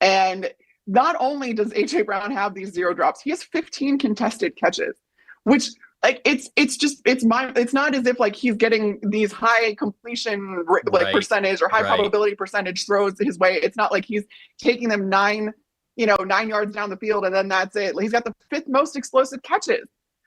And not only does AJ Brown have these 0 drops, he has 15 contested catches, which like it's not as if like he's getting these high completion like percentage or high probability percentage throws his way. It's not like he's taking them 9 yards down the field and then that's it. He's got the 5th most explosive catches.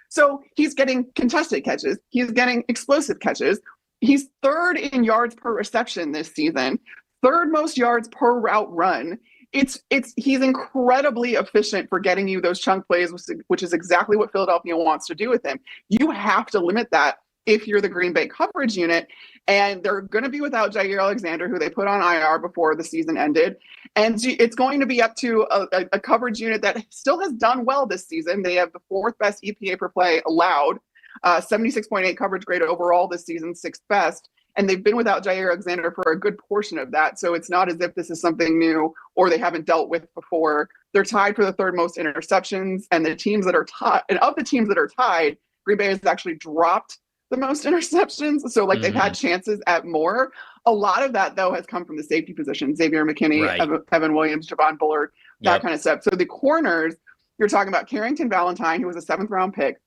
So he's getting contested catches. He's getting explosive catches. He's 3rd in yards per reception this season, 3rd most yards per route run. He's incredibly efficient for getting you those chunk plays, which is exactly what Philadelphia wants to do with him. You have to limit that if you're the Green Bay coverage unit, and they're going to be without Jair Alexander, who they put on IR before the season ended, and it's going to be up to a coverage unit that still has done well this season. They have the 4th best EPA per play allowed, 76.8 coverage grade overall this season, 6th best. And they've been without Jair Alexander for a good portion of that. So it's not as if this is something new or they haven't dealt with before. They're tied for the 3rd most interceptions. And the teams that are tied, and of the teams that are tied, Green Bay has actually dropped the most interceptions. So like they've had chances at more. A lot of that, though, has come from the safety position. Xavier McKinney, Evan Williams, Javon Bullard, that kind of stuff. So the corners, you're talking about Carrington Valentine, who was a 7th round pick.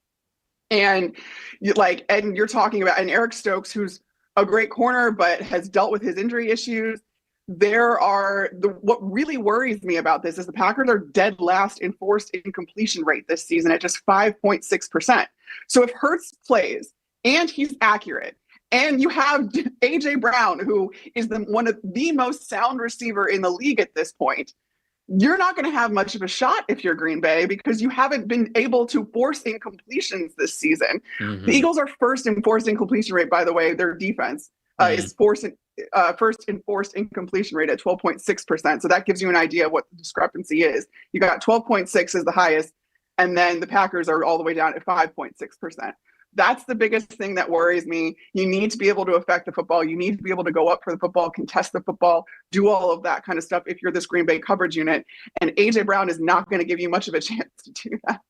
And you're talking about and Eric Stokes, who's a great corner, but has dealt with his injury issues. What really worries me about this is the Packers are dead last in forced incompletion rate this season at just 5.6%. So if Hurts plays and he's accurate, and you have AJ Brown, who is one of the most sound receiver in the league at this point, you're not going to have much of a shot if you're Green Bay because you haven't been able to force incompletions this season. The Eagles are 1st in forced incompletion rate, by the way. Their defense is first in forced incompletion rate at 12.6%. So that gives you an idea of what the discrepancy is. You got 12.6 is the highest, and then the Packers are all the way down at 5.6%. That's the biggest thing that worries me. You need to be able to affect the football. You need to be able to go up for the football, contest the football, do all of that kind of stuff if you're this Green Bay coverage unit. And AJ Brown is not going to give you much of a chance to do that.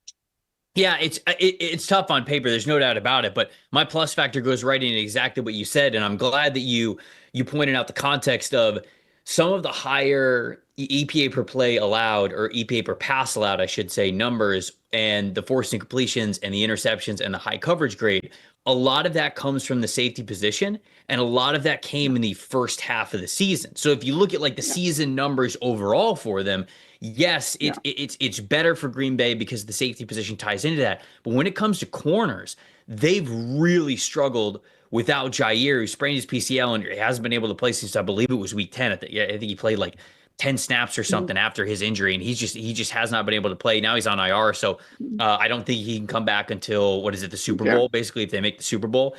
Yeah, it's tough on paper. There's no doubt about it. But my plus factor goes right into exactly what you said. And I'm glad that you pointed out the context of some of the higher EPA per play allowed, or EPA per pass allowed, I should say, numbers, and the forced incompletions and the interceptions and the high coverage grade. A lot of that comes from the safety position, and a lot of that came in the first half of the season. So if you look at like the season numbers overall for them, yes, it's better for Green Bay because the safety position ties into that. But when it comes to corners, they've really struggled without Jair, who sprained his PCL and hasn't been able to play since I believe it was week 10. I think he played like 10 snaps or something after his injury, and he just has not been able to play. Now he's on IR, so I don't think he can come back until, the Super Bowl, basically, if they make the Super Bowl.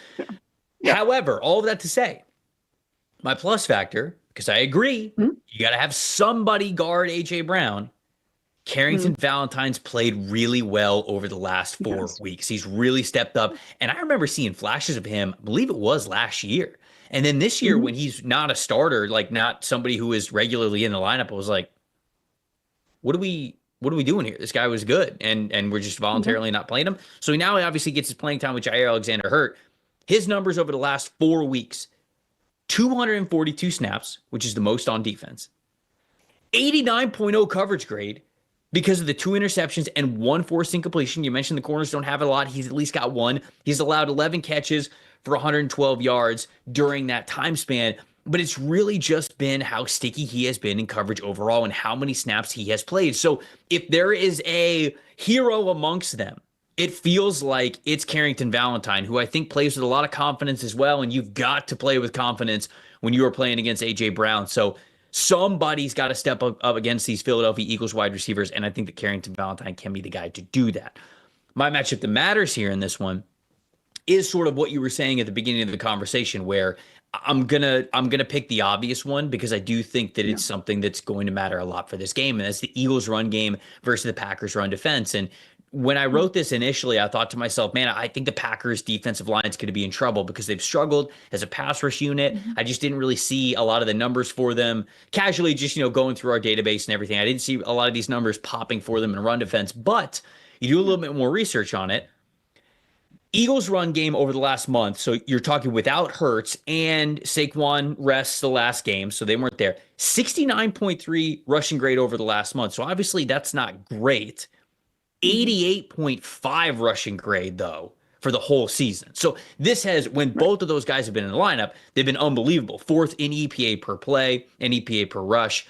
However, all of that to say, my plus factor, because I agree, you got to have somebody guard A.J. Brown. Carrington Valentine's played really well over the last 4 weeks. He's really stepped up. And I remember seeing flashes of him, I believe it was last year. And then this year, when he's not a starter, like not somebody who is regularly in the lineup, I was like, what are we doing here? This guy was good. And we're just voluntarily not playing him. So now he obviously gets his playing time with Jair Alexander hurt. His numbers over the last 4 weeks, 242 snaps, which is the most on defense, 89.0 coverage grade, because of the 2 interceptions and 1 forced incompletion. You mentioned the corners don't have a lot. He's at least got 1. He's allowed 11 catches for 112 yards during that time span. But it's really just been how sticky he has been in coverage overall and how many snaps he has played. So if there is a hero amongst them, it feels like it's Carrington Valentine, who I think plays with a lot of confidence as well. And you've got to play with confidence when you are playing against A.J. Brown. So somebody's got to step up against these Philadelphia Eagles wide receivers, and I think that Carrington Valentine can be the guy to do that. My matchup that matters here in this one is sort of what you were saying at the beginning of the conversation, where I'm gonna pick the obvious one because I do think that it's something that's going to matter a lot for this game, and that's the Eagles run game versus the Packers run defense. And when I wrote this initially, I thought to myself, man, I think the Packers defensive line is going to be in trouble because they've struggled as a pass rush unit. Mhm. I just didn't really see a lot of the numbers for them casually, just, going through our database and everything. I didn't see a lot of these numbers popping for them in run defense, but you do a little bit more research on it. Eagles run game over the last month, so you're talking without Hurts and Saquon rests the last game, so they weren't there. 69.3 rushing grade over the last month. So obviously that's not great. 88.5 rushing grade, though, for the whole season. So this has, when both of those guys have been in the lineup, they've been unbelievable. Fourth in EPA per play and EPA per rush.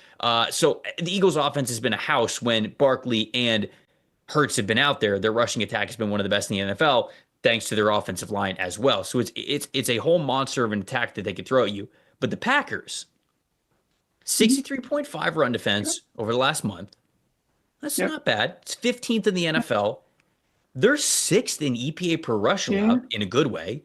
So the Eagles offense has been a house when Barkley and Hurts have been out there. Their rushing attack has been one of the best in the NFL, thanks to their offensive line as well. So it's a whole monster of an attack that they could throw at you. But the Packers, 63.5 run defense over the last month. That's not bad. It's 15th in the NFL. They're 6th in EPA per rush allowed in a good way.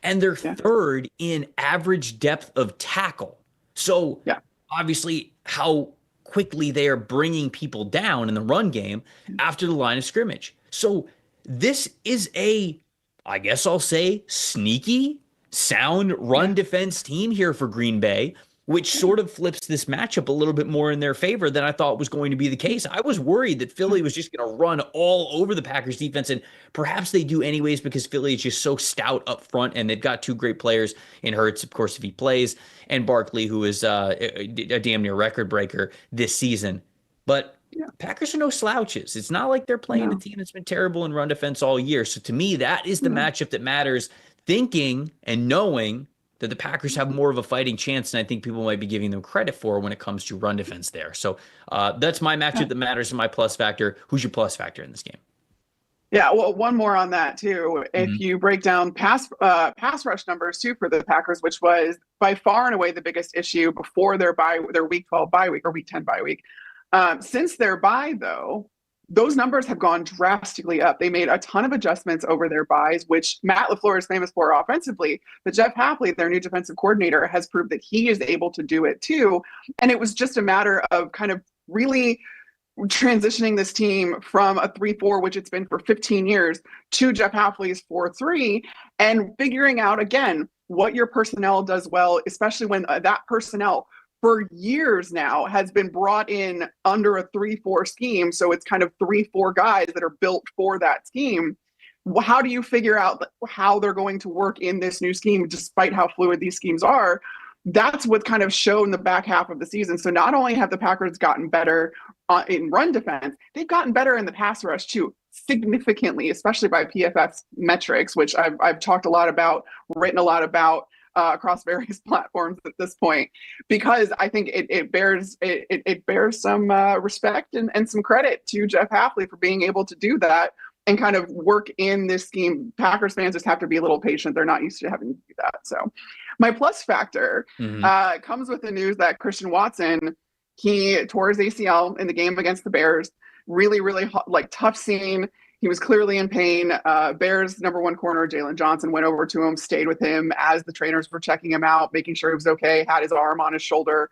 And they're 3rd in average depth of tackle. So obviously how quickly they are bringing people down in the run game after the line of scrimmage. So this is I guess I'll say, sneaky, sound run defense team here for Green Bay, which sort of flips this matchup a little bit more in their favor than I thought was going to be the case. I was worried that Philly was just going to run all over the Packers defense, and perhaps they do anyways because Philly is just so stout up front, and they've got two great players in Hurts, of course, if he plays, and Barkley, who is a damn near record breaker this season. But Packers are no slouches. It's not like they're playing a team that's been terrible in run defense all year. So to me, that is the matchup that matters, thinking and knowing that the Packers have more of a fighting chance than I think people might be giving them credit for when it comes to run defense there. So that's my matchup that matters and my plus factor. Who's your plus factor in this game? Yeah, well, one more on that too. If you break down pass rush numbers too for the Packers, which was by far and away the biggest issue before their Week 12 bye week or Week 10 bye week. Since their bye, though, those numbers have gone drastically up. They made a ton of adjustments over their buys, which Matt LaFleur is famous for offensively. But Jeff Hafley, their new defensive coordinator, has proved that he is able to do it too. And it was just a matter of kind of really transitioning this team from a 3-4, which it's been for 15 years, to Jeff Hafley's 4-3, and figuring out, again, what your personnel does well, especially when that personnel for years now has been brought in under a 3-4 scheme. So it's kind of 3-4 guys that are built for that scheme. How do you figure out how they're going to work in this new scheme, despite how fluid these schemes are? That's what kind of showed in the back half of the season. So not only have the Packers gotten better in run defense, they've gotten better in the pass rush too, significantly, especially by PFF's metrics, which I've talked a lot about, written a lot about, across various platforms at this point, because I think it bears some respect and some credit to Jeff Hafley for being able to do that and kind of work in this scheme. Packers fans just have to be a little patient. They're not used to having to do that. So my plus factor comes with the news that Christian Watson, he tore his ACL in the game against the Bears. Really, really tough scene. He was clearly in pain. Bears' number one corner, Jalen Johnson, went over to him, stayed with him as the trainers were checking him out, making sure he was okay, had his arm on his shoulder.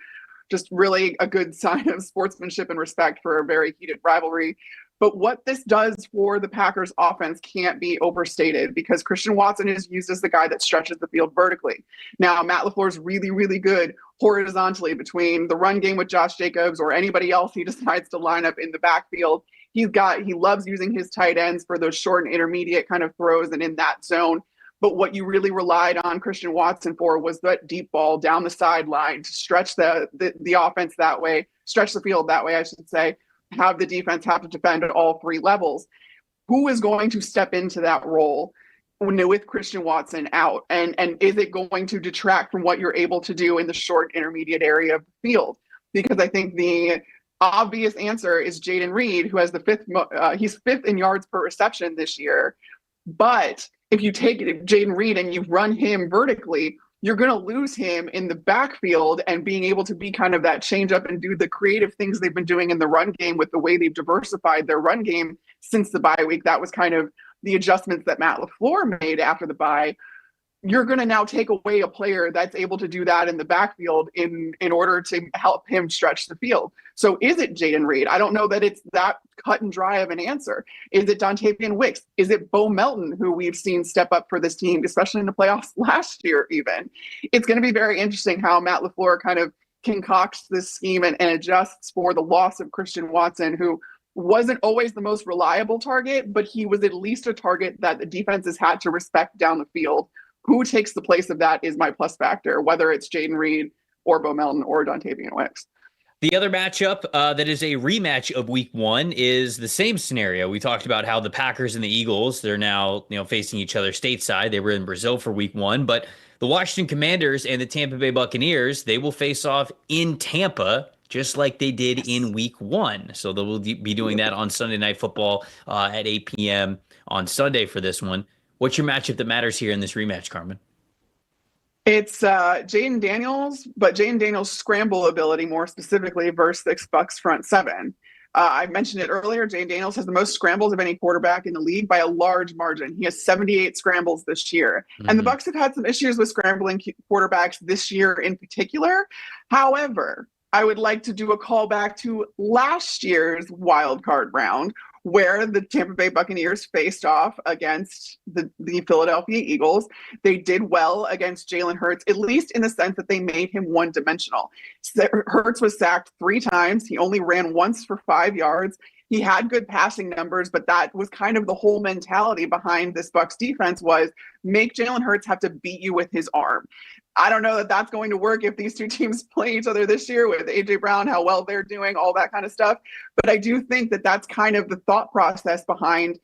Just really a good sign of sportsmanship and respect for a very heated rivalry. But what this does for the Packers offense can't be overstated, because Christian Watson is used as the guy that stretches the field vertically. Now, Matt LaFleur is really, really good horizontally between the run game with Josh Jacobs or anybody else he decides to line up in the backfield. He loves using his tight ends for those short and intermediate kind of throws and in that zone. But what you really relied on Christian Watson for was that deep ball down the sideline to stretch the offense that way, stretch the field that way, I should say, have the defense have to defend at all three levels. Who is going to step into that role with Christian Watson out? And is it going to detract from what you're able to do in the short intermediate area of the field? Because I think the obvious answer is Jaden Reed, who has he's fifth in yards per reception this year. But if you take Jaden Reed and you run him vertically, you're going to lose him in the backfield and being able to be kind of that change up and do the creative things they've been doing in the run game with the way they've diversified their run game since the bye week. That was kind of the adjustments that Matt LaFleur made after the bye. you're going to now take away a player that's able to do that in the backfield in order to help him stretch the field. So is it Jaden Reed? I don't know that it's that cut and dry of an answer. Is it Dontavian Wicks? Is it Bo Melton, who we've seen step up for this team, especially in the playoffs last year even? It's going to be very interesting how Matt LaFleur kind of concocts this scheme and adjusts for the loss of Christian Watson, who wasn't always the most reliable target, but he was at least a target that the defenses had to respect down the field. Who takes the place of that is my plus factor, whether it's Jaden Reed or Bo Melton or Dontavian Wicks. The other matchup that is a rematch of week 1 is the same scenario. We talked about how the Packers and the Eagles, they're now facing each other stateside. They were in Brazil for week 1, but the Washington Commanders and the Tampa Bay Buccaneers, they will face off in Tampa just like they did in week 1. So they will be doing that on Sunday Night Football at 8 p.m. on Sunday for this one. What's your matchup that matters here in this rematch, Carmen? It's Jaden Daniels, but Jaden Daniels' scramble ability more specifically versus the Bucs front seven. I mentioned it earlier. Jaden Daniels has the most scrambles of any quarterback in the league by a large margin. He has 78 scrambles this year. Mm-hmm. And the Bucs have had some issues with scrambling quarterbacks this year in particular. However, I would like to do a callback to last year's wild card round, where the Tampa Bay Buccaneers faced off against the Philadelphia Eagles. They did well against Jalen Hurts, at least in the sense that they made him one-dimensional. Hurts was sacked 3 times. He only ran once for 5 yards. He had good passing numbers, but that was kind of the whole mentality behind this Bucs defense was make Jalen Hurts have to beat you with his arm. I don't know that that's going to work if these two teams play each other this year with A.J. Brown, how well they're doing, all that kind of stuff. But I do think that that's kind of the thought process behind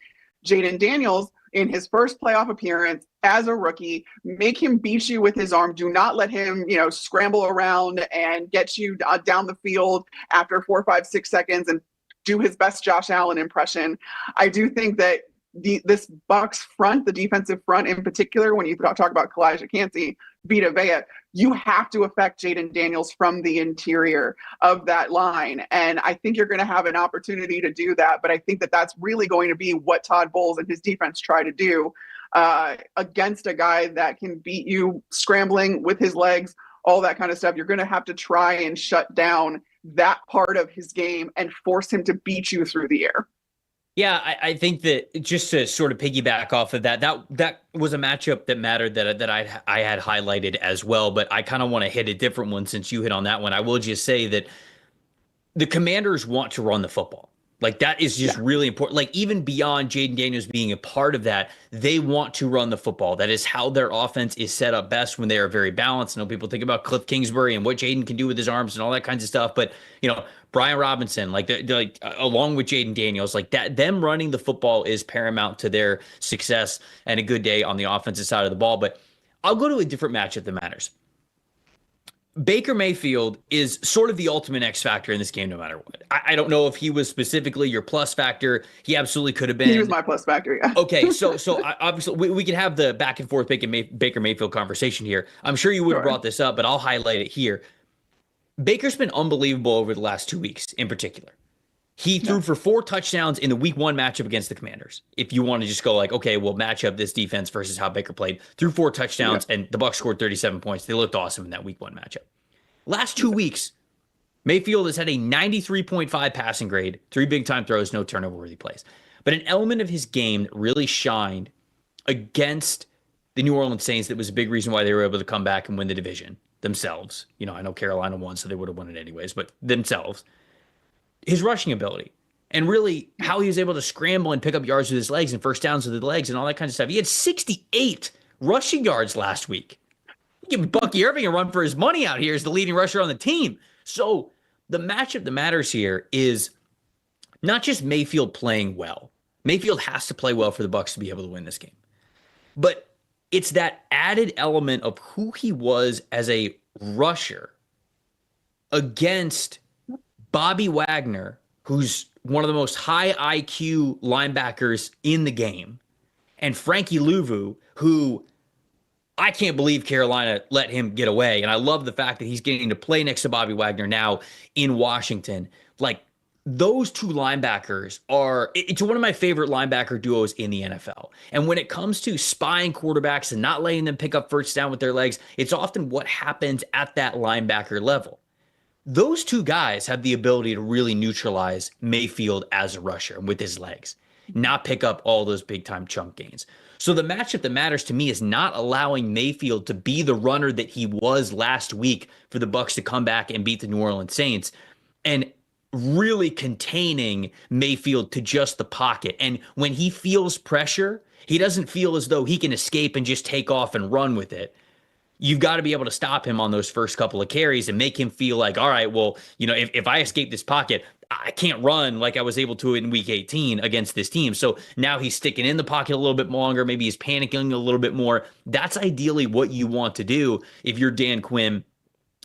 Jaden Daniels in his first playoff appearance as a rookie. Make him beat you with his arm. Do not let him, scramble around and get you down the field after 4, 5, 6 seconds and do his best Josh Allen impression. I do think that this Bucs front, the defensive front in particular, when you talk about Kalijah Kancey, Vita Vea, you have to affect Jaden Daniels from the interior of that line. And I think you're going to have an opportunity to do that. But I think that that's really going to be what Todd Bowles and his defense try to do against a guy that can beat you scrambling with his legs, all that kind of stuff. You're going to have to try and shut down that part of his game and force him to beat you through the air. Yeah, I think that just to sort of piggyback off of that was a matchup that mattered that I had highlighted as well, but I kind of want to hit a different one since you hit on that one. I will just say that the Commanders want to run the football. Like, that is just really important. Like, even beyond Jaden Daniels being a part of that, they want to run the football. That is how their offense is set up best when they are very balanced. I know people think about Cliff Kingsbury and what Jaden can do with his arms and all that kinds of stuff, but, Brian Robinson, along with Jaden Daniels, like that, them running the football is paramount to their success and a good day on the offensive side of the ball. But I'll go to a different matchup that matters. Baker Mayfield is sort of the ultimate X factor in this game, no matter what. I don't know if he was specifically your plus factor. He absolutely could have been. He was my plus factor, yeah. Okay, so obviously we can have the back and forth Baker Mayfield conversation here. I'm sure you would have brought this up, but I'll highlight it here. Baker's been unbelievable over the last 2 weeks in particular. He threw for 4 touchdowns in the week 1 matchup against the Commanders. If you want to just go like, okay, we'll match up this defense versus how Baker played. Threw 4 touchdowns, and the Bucs scored 37 points. They looked awesome in that week 1 matchup. Last 2 weeks, Mayfield has had a 93.5 passing grade, 3 big-time throws, no turnover-worthy plays. But an element of his game that really shined against the New Orleans Saints that was a big reason why they were able to come back and win the division themselves. I know Carolina won, so they would have won it anyways, but themselves. His rushing ability and really how he was able to scramble and pick up yards with his legs and first downs with his legs and all that kind of stuff. He had 68 rushing yards last week. Give Bucky Irving a run for his money out here as the leading rusher on the team. So the matchup that matters here is not just Mayfield playing well. Mayfield has to play well for the Bucs to be able to win this game. But it's that added element of who he was as a rusher against Bobby Wagner, who's one of the most high IQ linebackers in the game, and Frankie Louvu, who I can't believe Carolina let him get away. And I love the fact that he's getting to play next to Bobby Wagner now in Washington. Like, those two linebackers it's one of my favorite linebacker duos in the NFL. And when it comes to spying quarterbacks and not letting them pick up first down with their legs, it's often what happens at that linebacker level. Those two guys have the ability to really neutralize Mayfield as a rusher with his legs, not pick up all those big time chunk gains. So the matchup that matters to me is not allowing Mayfield to be the runner that he was last week for the Bucs to come back and beat the New Orleans Saints, and really containing Mayfield to just the pocket. And when he feels pressure, he doesn't feel as though he can escape and just take off and run with it. You've got to be able to stop him on those first couple of carries and make him feel like, all right, well, if I escape this pocket, I can't run like I was able to in week 18 against this team. So now he's sticking in the pocket a little bit longer. Maybe he's panicking a little bit more. That's ideally what you want to do if you're Dan Quinn,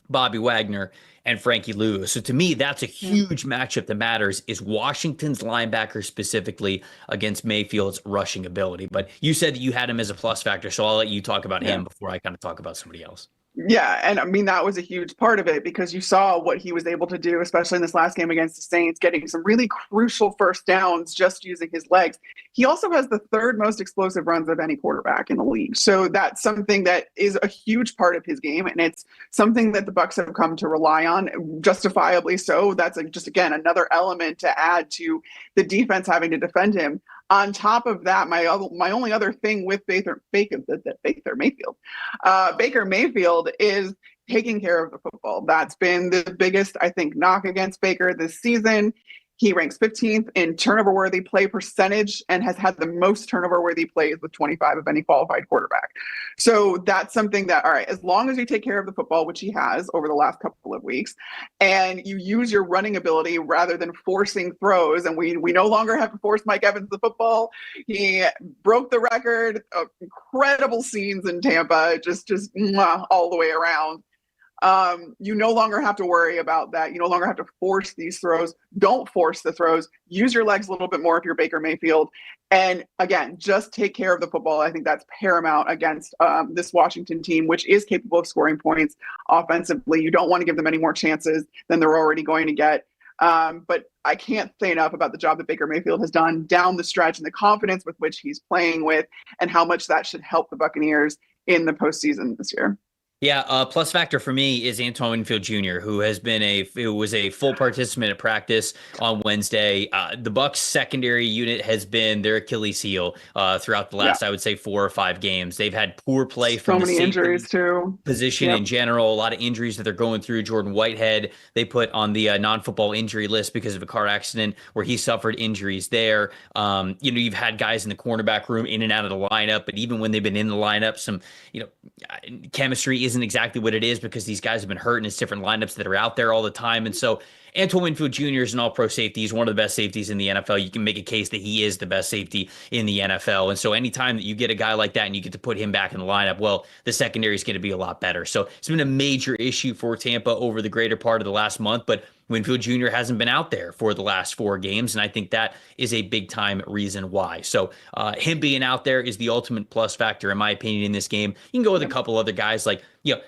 Bobby Wagner, and Frankie Lou. So to me, that's a huge matchup that matters, is Washington's linebacker specifically against Mayfield's rushing ability. But you said that you had him as a plus factor, so I'll let you talk about him before I kind of talk about somebody else. Yeah, and I mean, that was a huge part of it because you saw what he was able to do, especially in this last game against the Saints, getting some really crucial first downs just using his legs. He also has the third most explosive runs of any quarterback in the league. So that's something that is a huge part of his game, and it's something that the Bucs have come to rely on, justifiably so. That's just, again, another element to add to the defense having to defend him. On top of that, my only other thing with Baker Mayfield is taking care of the football. That's been the biggest, I think, knock against Baker this season. He ranks 15th in turnover-worthy play percentage and has had the most turnover-worthy plays with 25 of any qualified quarterback. So that's something that, all right, as long as you take care of the football, which he has over the last couple of weeks, and you use your running ability rather than forcing throws, and we no longer have to force Mike Evans the football. He broke the record of incredible scenes in Tampa, just all the way around. You no longer have to worry about that. You no longer have to force these throws. Don't force the throws. Use your legs a little bit more if you're Baker Mayfield. And again, just take care of the football. I think that's paramount against this Washington team, which is capable of scoring points offensively. You don't want to give them any more chances than they're already going to get. But I can't say enough about the job that Baker Mayfield has done down the stretch and the confidence with which he's playing with and how much that should help the Buccaneers in the postseason this year. Yeah, plus factor for me is Antoine Winfield Jr., who was a full participant at practice on Wednesday. The Bucs secondary unit has been their Achilles heel throughout the last, I would say, 4 or 5 games. They've had poor play from the injuries too. Position in general, a lot of injuries that they're going through. Jordan Whitehead, they put on the non-football injury list because of a car accident where he suffered injuries there. You've had guys in the cornerback room in and out of the lineup, but even when they've been in the lineup, some, chemistry isn't exactly what it is because these guys have been hurt in different lineups that are out there all the time. And so Antoine Winfield Jr. is an all-pro safety. He's one of the best safeties in the NFL. You can make a case that he is the best safety in the NFL. And so anytime that you get a guy like that and you get to put him back in the lineup, well, the secondary is going to be a lot better. So it's been a major issue for Tampa over the greater part of the last month, but Winfield Jr. hasn't been out there for the last 4 games, and I think that is a big-time reason why. So him being out there is the ultimate plus factor, in my opinion, in this game. You can go with a couple other guys, like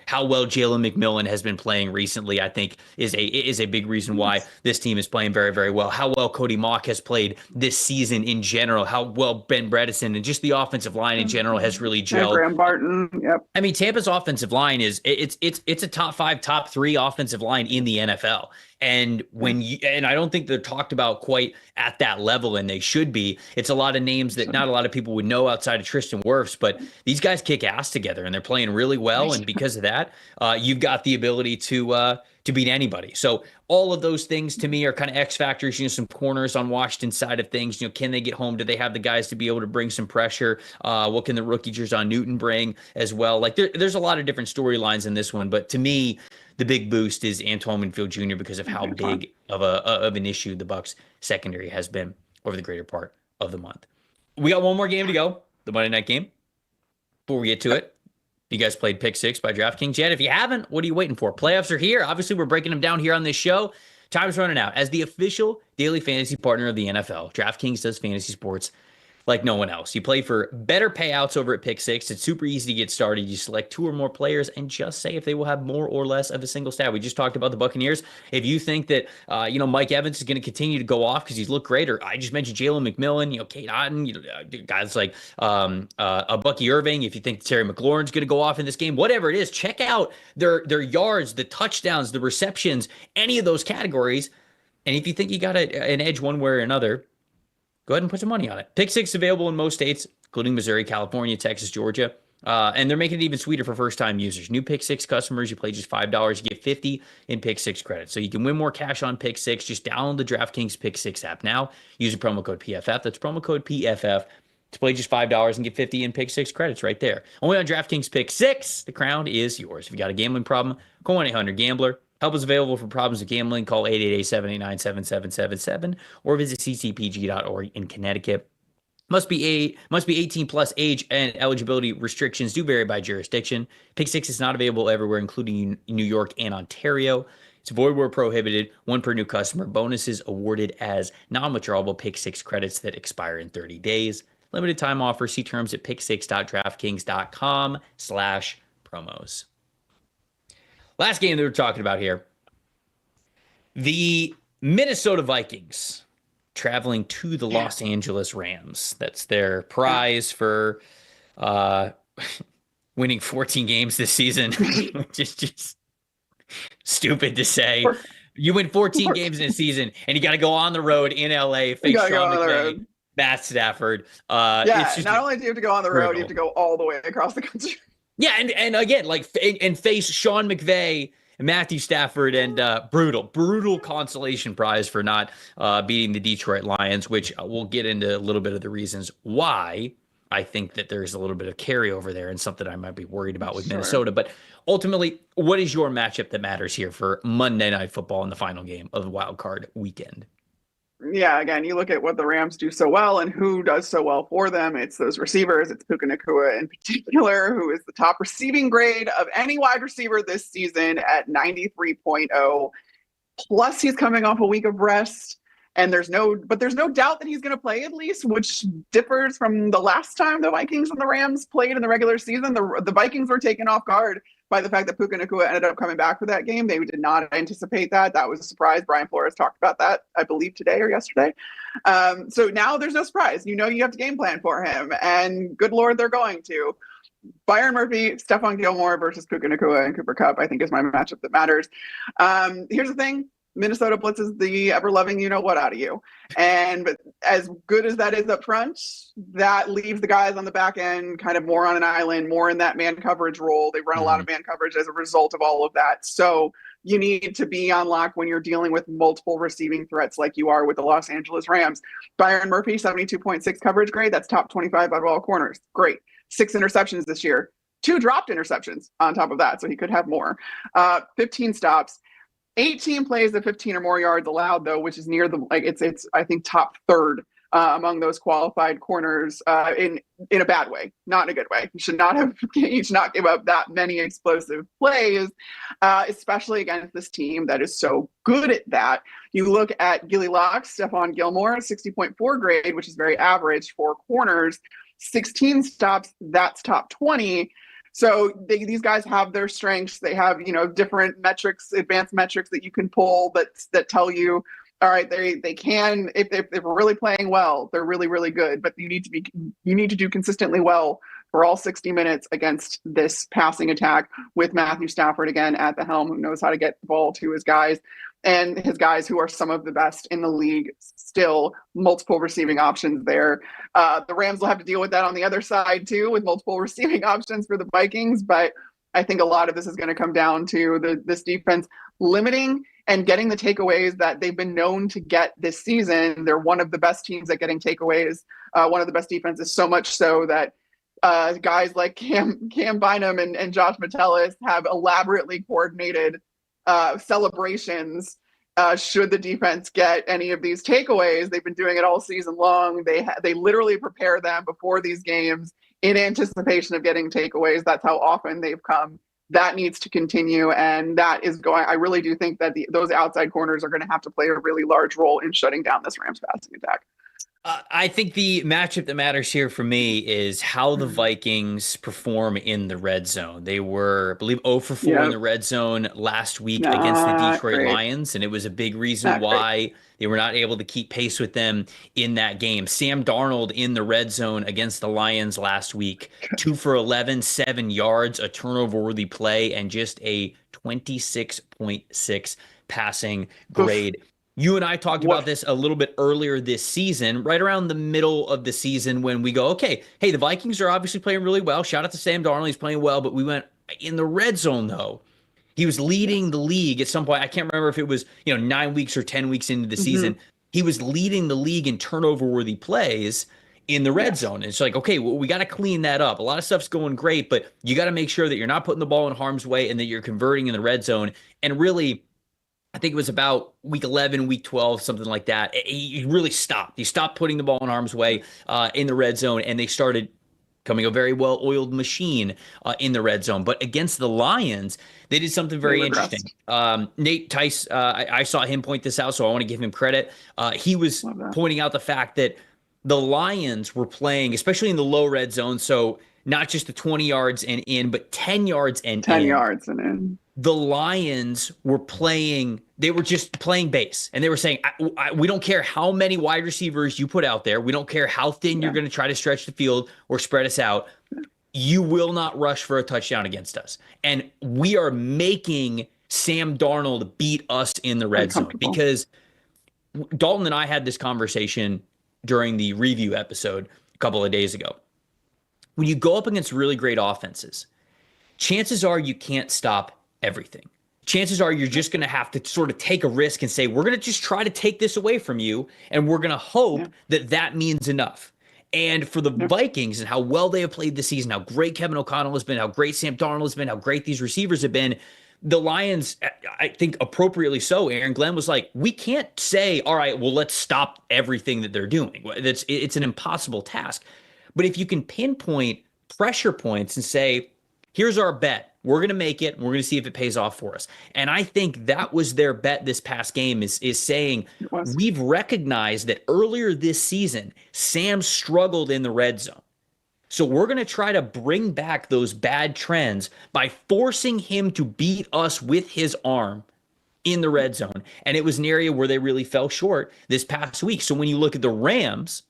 how well Jalen McMillan has been playing recently, I think, is a big reason why this team is playing very, very well. How well Cody Mock has played this season in general, how well Ben Bredesen and just the offensive line in general has really gelled. Graham Barton, yep. I mean, Tampa's offensive line it's a top 5, top 3 offensive line in the NFL. And and I don't think they're talked about quite at that level, and they should be. It's a lot of names that not a lot of people would know outside of Tristan Wirfs, but these guys kick ass together and they're playing really well. And because of that, you've got the ability to beat anybody. So all of those things to me are kind of X factors, some corners on Washington's side of things. Can they get home? Do they have the guys to be able to bring some pressure? What can the rookie Jer'Zhan Newton bring as well? Like there's a lot of different storylines in this one, but to me, the big boost is Antoine Winfield Jr. because of how big of an issue the Bucs secondary has been over the greater part of the month. We got one more game to go, the Monday night game. Before we get to it, you guys played Pick 6 by DraftKings yet? If you haven't, what are you waiting for? Playoffs are here. Obviously, we're breaking them down here on this show. Time's running out. As the official daily fantasy partner of the NFL, DraftKings does fantasy sports like no one else. You play for better payouts over at Pick Six. It's super easy to get started. You select 2 or more players and just say if they will have more or less of a single stat. We just talked about the Buccaneers. If you think that Mike Evans is going to continue to go off because he's looked great, or I just mentioned Jalen McMillan, Kate Otten, guys like a Bucky Irving. If you think Terry McLaurin's going to go off in this game, whatever it is, check out their yards, the touchdowns, the receptions, any of those categories. And if you think you got an edge one way or another, go ahead and put some money on it. Pick Six available in most states, including Missouri, California, Texas, Georgia. And they're making it even sweeter for first-time users. New Pick Six customers, you play just $5, you get 50 in Pick Six credits. So you can win more cash on Pick Six. Just download the DraftKings Pick Six app now. Use the promo code PFF. That's promo code PFF to play just $5 and get 50 in Pick Six credits right there. Only on DraftKings Pick Six. The crown is yours. If you got a gambling problem, call 1-800-GAMBLER. Help is available for problems with gambling. Call 888-789-7777 or visit ccpg.org in Connecticut. Must be 18 plus. Age and eligibility restrictions do vary by jurisdiction. Pick Six is not available everywhere, including New York and Ontario. It's void where prohibited. 1 per new customer. Bonuses awarded as non-withdrawable Pick Six credits that expire in 30 days. Limited time offer. See terms at picksix.draftkings.com/promos. Last game that we're talking about here. The Minnesota Vikings traveling to the Los Angeles Rams. That's their prize for winning 14 games this season, which is just stupid to say. You win 14 games in a season, and you got to go on the road in LA, face Sean McVay, Matt Stafford. Not only do you have to go on the road, you have to go all the way across the country. Yeah, and again, and face Sean McVay, Matthew Stafford, and brutal consolation prize for not beating the Detroit Lions, which we'll get into a little bit of the reasons why I think that there's a little bit of carryover there and something I might be worried about with Minnesota. But ultimately, what is your matchup that matters here for Monday Night Football in the final game of the wild card weekend? Yeah, again, you look at what the Rams do so well and who does so well for them. It's those receivers. It's Puka Nacua in particular, who is the top receiving grade of any wide receiver this season at 93.0. Plus, he's coming off a week of rest, and there's no doubt that he's going to play at least, which differs from the last time the Vikings and the Rams played in the regular season. The Vikings were taken off guard by the fact that Puka Nacua ended up coming back for that game. They did not anticipate that. That was a surprise. Brian Flores talked about that, I believe, today or yesterday. So now there's no surprise. You have to game plan for him. And good Lord, they're going to. Byron Murphy, Stephon Gilmore versus Puka Nacua and Cooper Kupp, I think, is my matchup that matters. Here's the thing. Minnesota blitzes the ever-loving you-know-what out of you. And as good as that is up front, that leaves the guys on the back end kind of more on an island, more in that man coverage role. They run a lot of man coverage as a result of all of that. So you need to be on lock when you're dealing with multiple receiving threats like you are with the Los Angeles Rams. Byron Murphy, 72.6 coverage grade. That's top 25 out of all corners. Great. 6 interceptions this year. 2 dropped interceptions on top of that, so he could have more. 15 stops. 18 plays of 15 or more yards allowed, though, which is near it's I think top third among those qualified corners in a bad way, not in a good way. You should not give up that many explosive plays, especially against this team that is so good at that. You look at Gilly Locks, Stephon Gilmore, 60.4 grade, which is very average for corners, 16 stops, that's top 20. So these guys have their strengths. They have, different metrics, advanced metrics that you can pull that tell you, all right, they can, if they're really playing well, they're really, really good. But you need to do consistently well for all 60 minutes against this passing attack with Matthew Stafford again at the helm, who knows how to get the ball to his guys. And his guys who are some of the best in the league, still multiple receiving options there. The Rams will have to deal with that on the other side too, with multiple receiving options for the Vikings. But I think a lot of this is going to come down to this defense limiting and getting the takeaways that they've been known to get this season. They're one of the best teams at getting takeaways, one of the best defenses, so much so that guys like Cam Bynum and Josh Metellus have elaborately coordinated celebrations should the defense get any of these takeaways. They've been doing it all season long. They literally prepare them before these games in anticipation of getting takeaways. That's how often they've come. That needs to continue, and that is going. I really do think that those outside corners are going to have to play a really large role in shutting down this Rams passing attack. I think the matchup that matters here for me is how the Mm. Vikings perform in the red zone. They were, I believe, 0 for 4 in Yep. the red zone last week against the Not Detroit great. Lions, and it was a big reason Not great. why they were not able to keep pace with them in that game. Sam Darnold in the red zone against the Lions last week, 2 for 11, 7 yards, a turnover-worthy play, and just a 26.6 passing Oof. grade. You and I talked about Woof. this a little bit earlier this season, right around the middle of the season when we go, okay, hey, the Vikings are obviously playing really well. Shout out to Sam Darnold, he's playing well, but we went in the red zone though. He was leading the league at some point. I can't remember if it was, 9 weeks or 10 weeks into the Hmm. season. He was leading the league in turnover worthy plays in the red Yes. zone. And it's like, okay, well, we got to clean that up. A lot of stuff's going great, but you got to make sure that you're not putting the ball in harm's way and that you're converting in the red zone. And really, I think it was about week 11, week 12, something like that. He really stopped. He stopped putting the ball in harm's way in the red zone, and they started becoming a very well-oiled machine in the red zone. But against the Lions, they did something They very interesting. regressed. Nate Tice, I saw him point this out, so I want to give him credit. He was Love that. pointing out the fact that the Lions were playing, especially in the low red zone, so not just the 20 yards and in, but 10 yards and 10 in. yards and in. The Lions were playing, they were just playing base. And they were saying, we don't care how many wide receivers you put out there. We don't care how thin you're Yeah. going to try to stretch the field or spread us out. You will not rush for a touchdown against us. And we are making Sam Darnold beat us in the red zone Uncomfortable. because Dalton and I had this conversation during the review episode a couple of days ago. When you go up against really great offenses, chances are you can't stop everything. Chances are you're just going to have to sort of take a risk and say, we're going to just try to take this away from you. And we're going to hope Yeah. that that means enough. And for the Yeah. Vikings and how well they have played this season, how great Kevin O'Connell has been, how great Sam Darnold has been, how great these receivers have been, the Lions, I think appropriately so, Aaron Glenn was like, we can't say, all right, well, let's stop everything that they're doing. It's an impossible task. But if you can pinpoint pressure points and say, here's our bet. We're going to make it. We're going to see if it pays off for us. And I think that was their bet this past game is saying, It was. we've recognized that earlier this season, Sam struggled in the red zone. So we're going to try to bring back those bad trends by forcing him to beat us with his arm in the red zone. And it was an area where they really fell short this past week. So when you look at the Rams,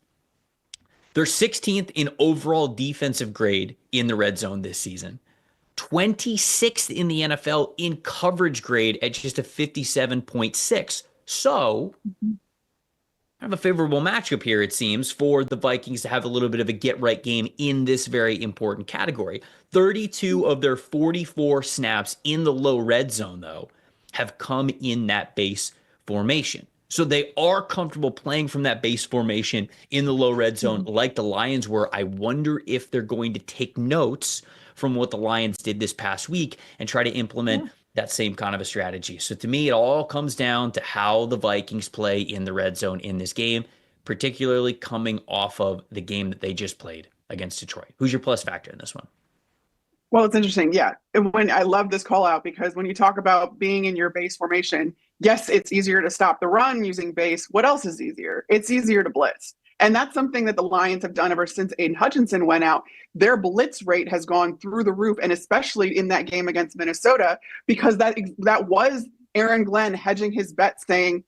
they're 16th in overall defensive grade in the red zone this season. 26th in the NFL in coverage grade at just a 57.6. So, kind of a favorable matchup here, it seems, for the Vikings to have a little bit of a get-right game in this very important category. 32 of their 44 snaps in the low red zone, though, have come in that base formation. So they are comfortable playing from that base formation in the low red zone like the Lions were. I wonder if they're going to take notes from what the Lions did this past week and try to implement that same kind of a strategy. So to me, it all comes down to how the Vikings play in the red zone in this game, particularly coming off of the game that they just played against Detroit. Who's your plus factor in this one? Well, it's interesting. Yeah. And when I love this call out because when you talk about being in your base formation, yes, it's easier to stop the run using base. What else is easier? It's easier to blitz. And that's something that the Lions have done ever since Aiden Hutchinson went out. Their blitz rate has gone through the roof, and especially in that game against Minnesota, because that was Aaron Glenn hedging his bet, saying,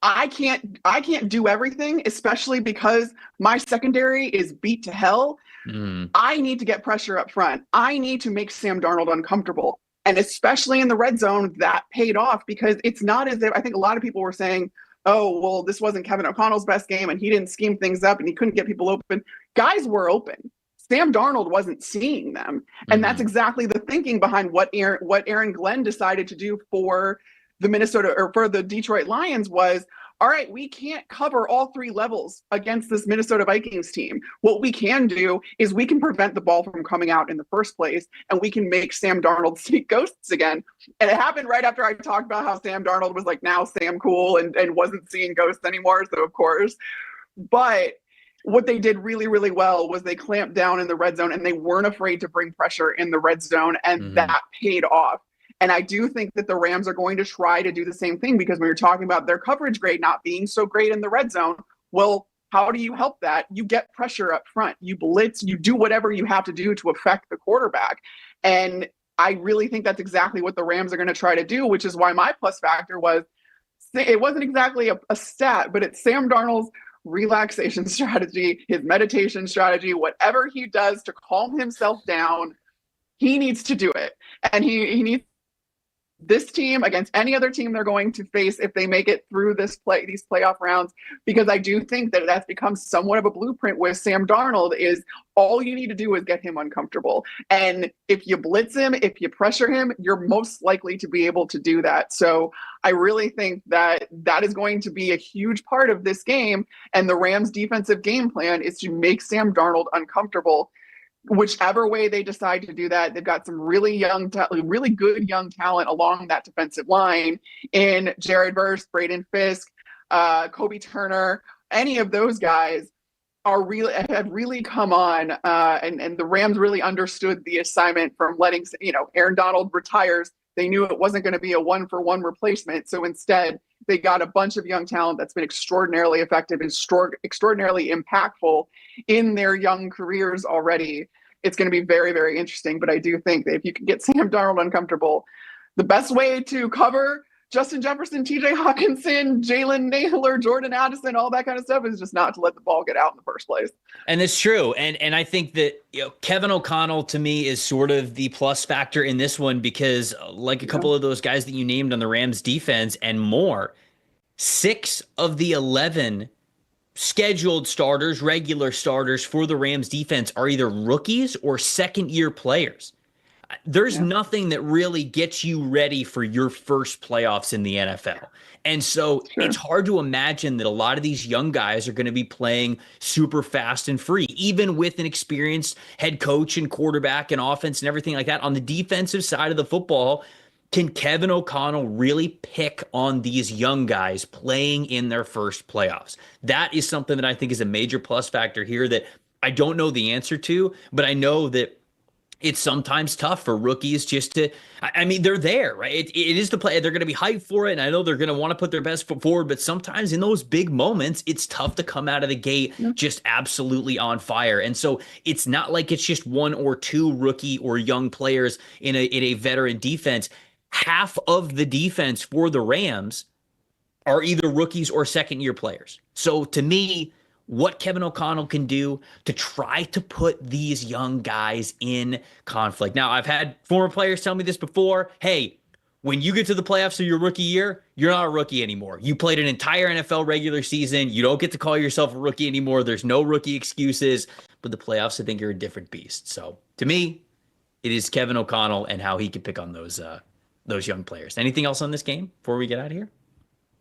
I can't do everything, especially because my secondary is beat to hell. I need to get pressure up front. I need to make Sam Darnold uncomfortable. And especially in the red zone, that paid off because it's not as if I think a lot of people were saying, oh, well, this wasn't Kevin O'Connell's best game and he didn't scheme things up and he couldn't get people open. Guys were open. Sam Darnold wasn't seeing them. And that's exactly the thinking behind what Aaron Glenn decided to do for the Minnesota or for the Detroit Lions was, all right, we can't cover all three levels against this Minnesota Vikings team. What we can do is we can prevent the ball from coming out in the first place, and we can make Sam Darnold see ghosts again. And it happened right after I talked about how Sam Darnold was like now Sam Cool and wasn't seeing ghosts anymore. So, of course. But what they did really, really well was they clamped down in the red zone, and they weren't afraid to bring pressure in the red zone, and that paid off. And I do think that the Rams are going to try to do the same thing because when you're talking about their coverage grade not being so great in the red zone, well, How do you help that? You get pressure up front. You blitz. You do whatever you have to do to affect the quarterback. And I really think that's exactly what the Rams are going to try to do, which is why my plus factor was, it wasn't exactly a stat, but it's Sam Darnold's relaxation strategy, his meditation strategy, whatever he does to calm himself down, he needs to do it. And he needs this team against any other team they're going to face if they make it through these playoff rounds, because I do think that that's become somewhat of a blueprint with Sam Darnold. Is all you need to do is get him uncomfortable, and if you blitz him, if you pressure him, you're most likely to be able to do that. So I really think that that is going to be a huge part of this game, and the Rams defensive game plan is to make Sam Darnold uncomfortable. Whichever way they decide to do that, they've got some really good young talent along that defensive line in Jared Verse, Braden Fisk, Kobe Turner. Any of those guys have really come on, and the Rams really understood the assignment from letting, Aaron Donald retires. They knew it wasn't going to be a 1-for-1 replacement, so instead they got a bunch of young talent that's been extraordinarily effective and extraordinarily impactful in their young careers already. It's going to be very, very interesting. But I do think that if you can get Sam Darnold uncomfortable, the best way to cover Justin Jefferson, TJ Hawkinson, Jalen Naylor, Jordan Addison, all that kind of stuff is just not to let the ball get out in the first place. And it's true. And I think that Kevin O'Connell to me is sort of the plus factor in this one, because like a couple of those guys that you named on the Rams defense and more, 6 of the 11 scheduled starters, regular starters for the Rams defense are either rookies or second-year players. There's nothing that really gets you ready for your first playoffs in the NFL. And so it's hard to imagine that a lot of these young guys are going to be playing super fast and free, even with an experienced head coach and quarterback and offense and everything like that. On the defensive side of the football, can Kevin O'Connell really pick on these young guys playing in their first playoffs? That is something that I think is a major plus factor here that I don't know the answer to, but I know that it's sometimes tough for rookies just to, they're there, right? It is the play. They're going to be hyped for it. And I know they're going to want to put their best foot forward, but sometimes in those big moments, it's tough to come out of the gate just absolutely on fire. And so it's not like it's just 1 or 2 rookie or young players in a veteran defense. Half of the defense for the Rams are either rookies or second-year players. So to me, what Kevin O'Connell can do to try to put these young guys in conflict. Now, I've had former players tell me this before. Hey, when you get to the playoffs of your rookie year, you're not a rookie anymore. You played an entire NFL regular season. You don't get to call yourself a rookie anymore. There's no rookie excuses. But the playoffs, I think, are a different beast. So to me, it is Kevin O'Connell and how he can pick on those young players. Anything else on this game before we get out of here?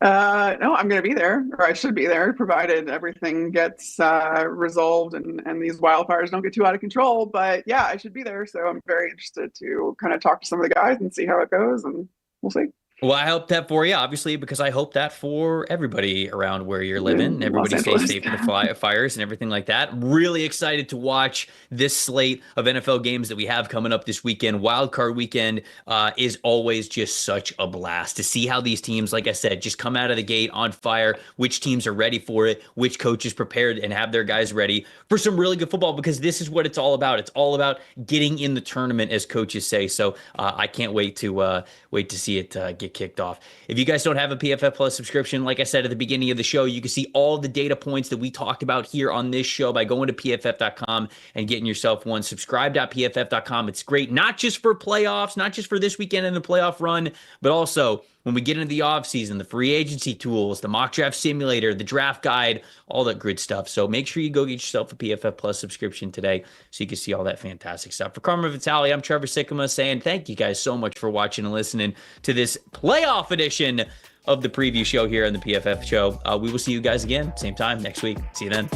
No, I'm going to be there, or I should be there, provided everything gets resolved and these wildfires don't get too out of control. But yeah, I should be there. So I'm very interested to kind of talk to some of the guys and see how it goes, and we'll see. Well, I hope that for you, obviously, because I hope that for everybody around where you're living. Everybody stays safe from the fires and everything like that. I'm really excited to watch this slate of NFL games that we have coming up this weekend. Wild Card Weekend is always just such a blast to see how these teams, like I said, just come out of the gate on fire, which teams are ready for it, which coaches prepared and have their guys ready for some really good football, because this is what it's all about. It's all about getting in the tournament, as coaches say. So I can't wait to see it get kicked off. If you guys don't have a PFF Plus subscription, like I said at the beginning of the show, you can see all the data points that we talked about here on this show by going to pff.com and getting yourself one. Subscribe.pff.com. It's great, not just for playoffs, not just for this weekend and the playoff run, but also when we get into the offseason, the free agency tools, the mock draft simulator, the draft guide, all that good stuff. So make sure you go get yourself a PFF Plus subscription today so you can see all that fantastic stuff. For Carmen Vitali, I'm Trevor Sikkema saying thank you guys so much for watching and listening to this playoff edition of the preview show here on the PFF show. We will see you guys again, same time next week. See you then.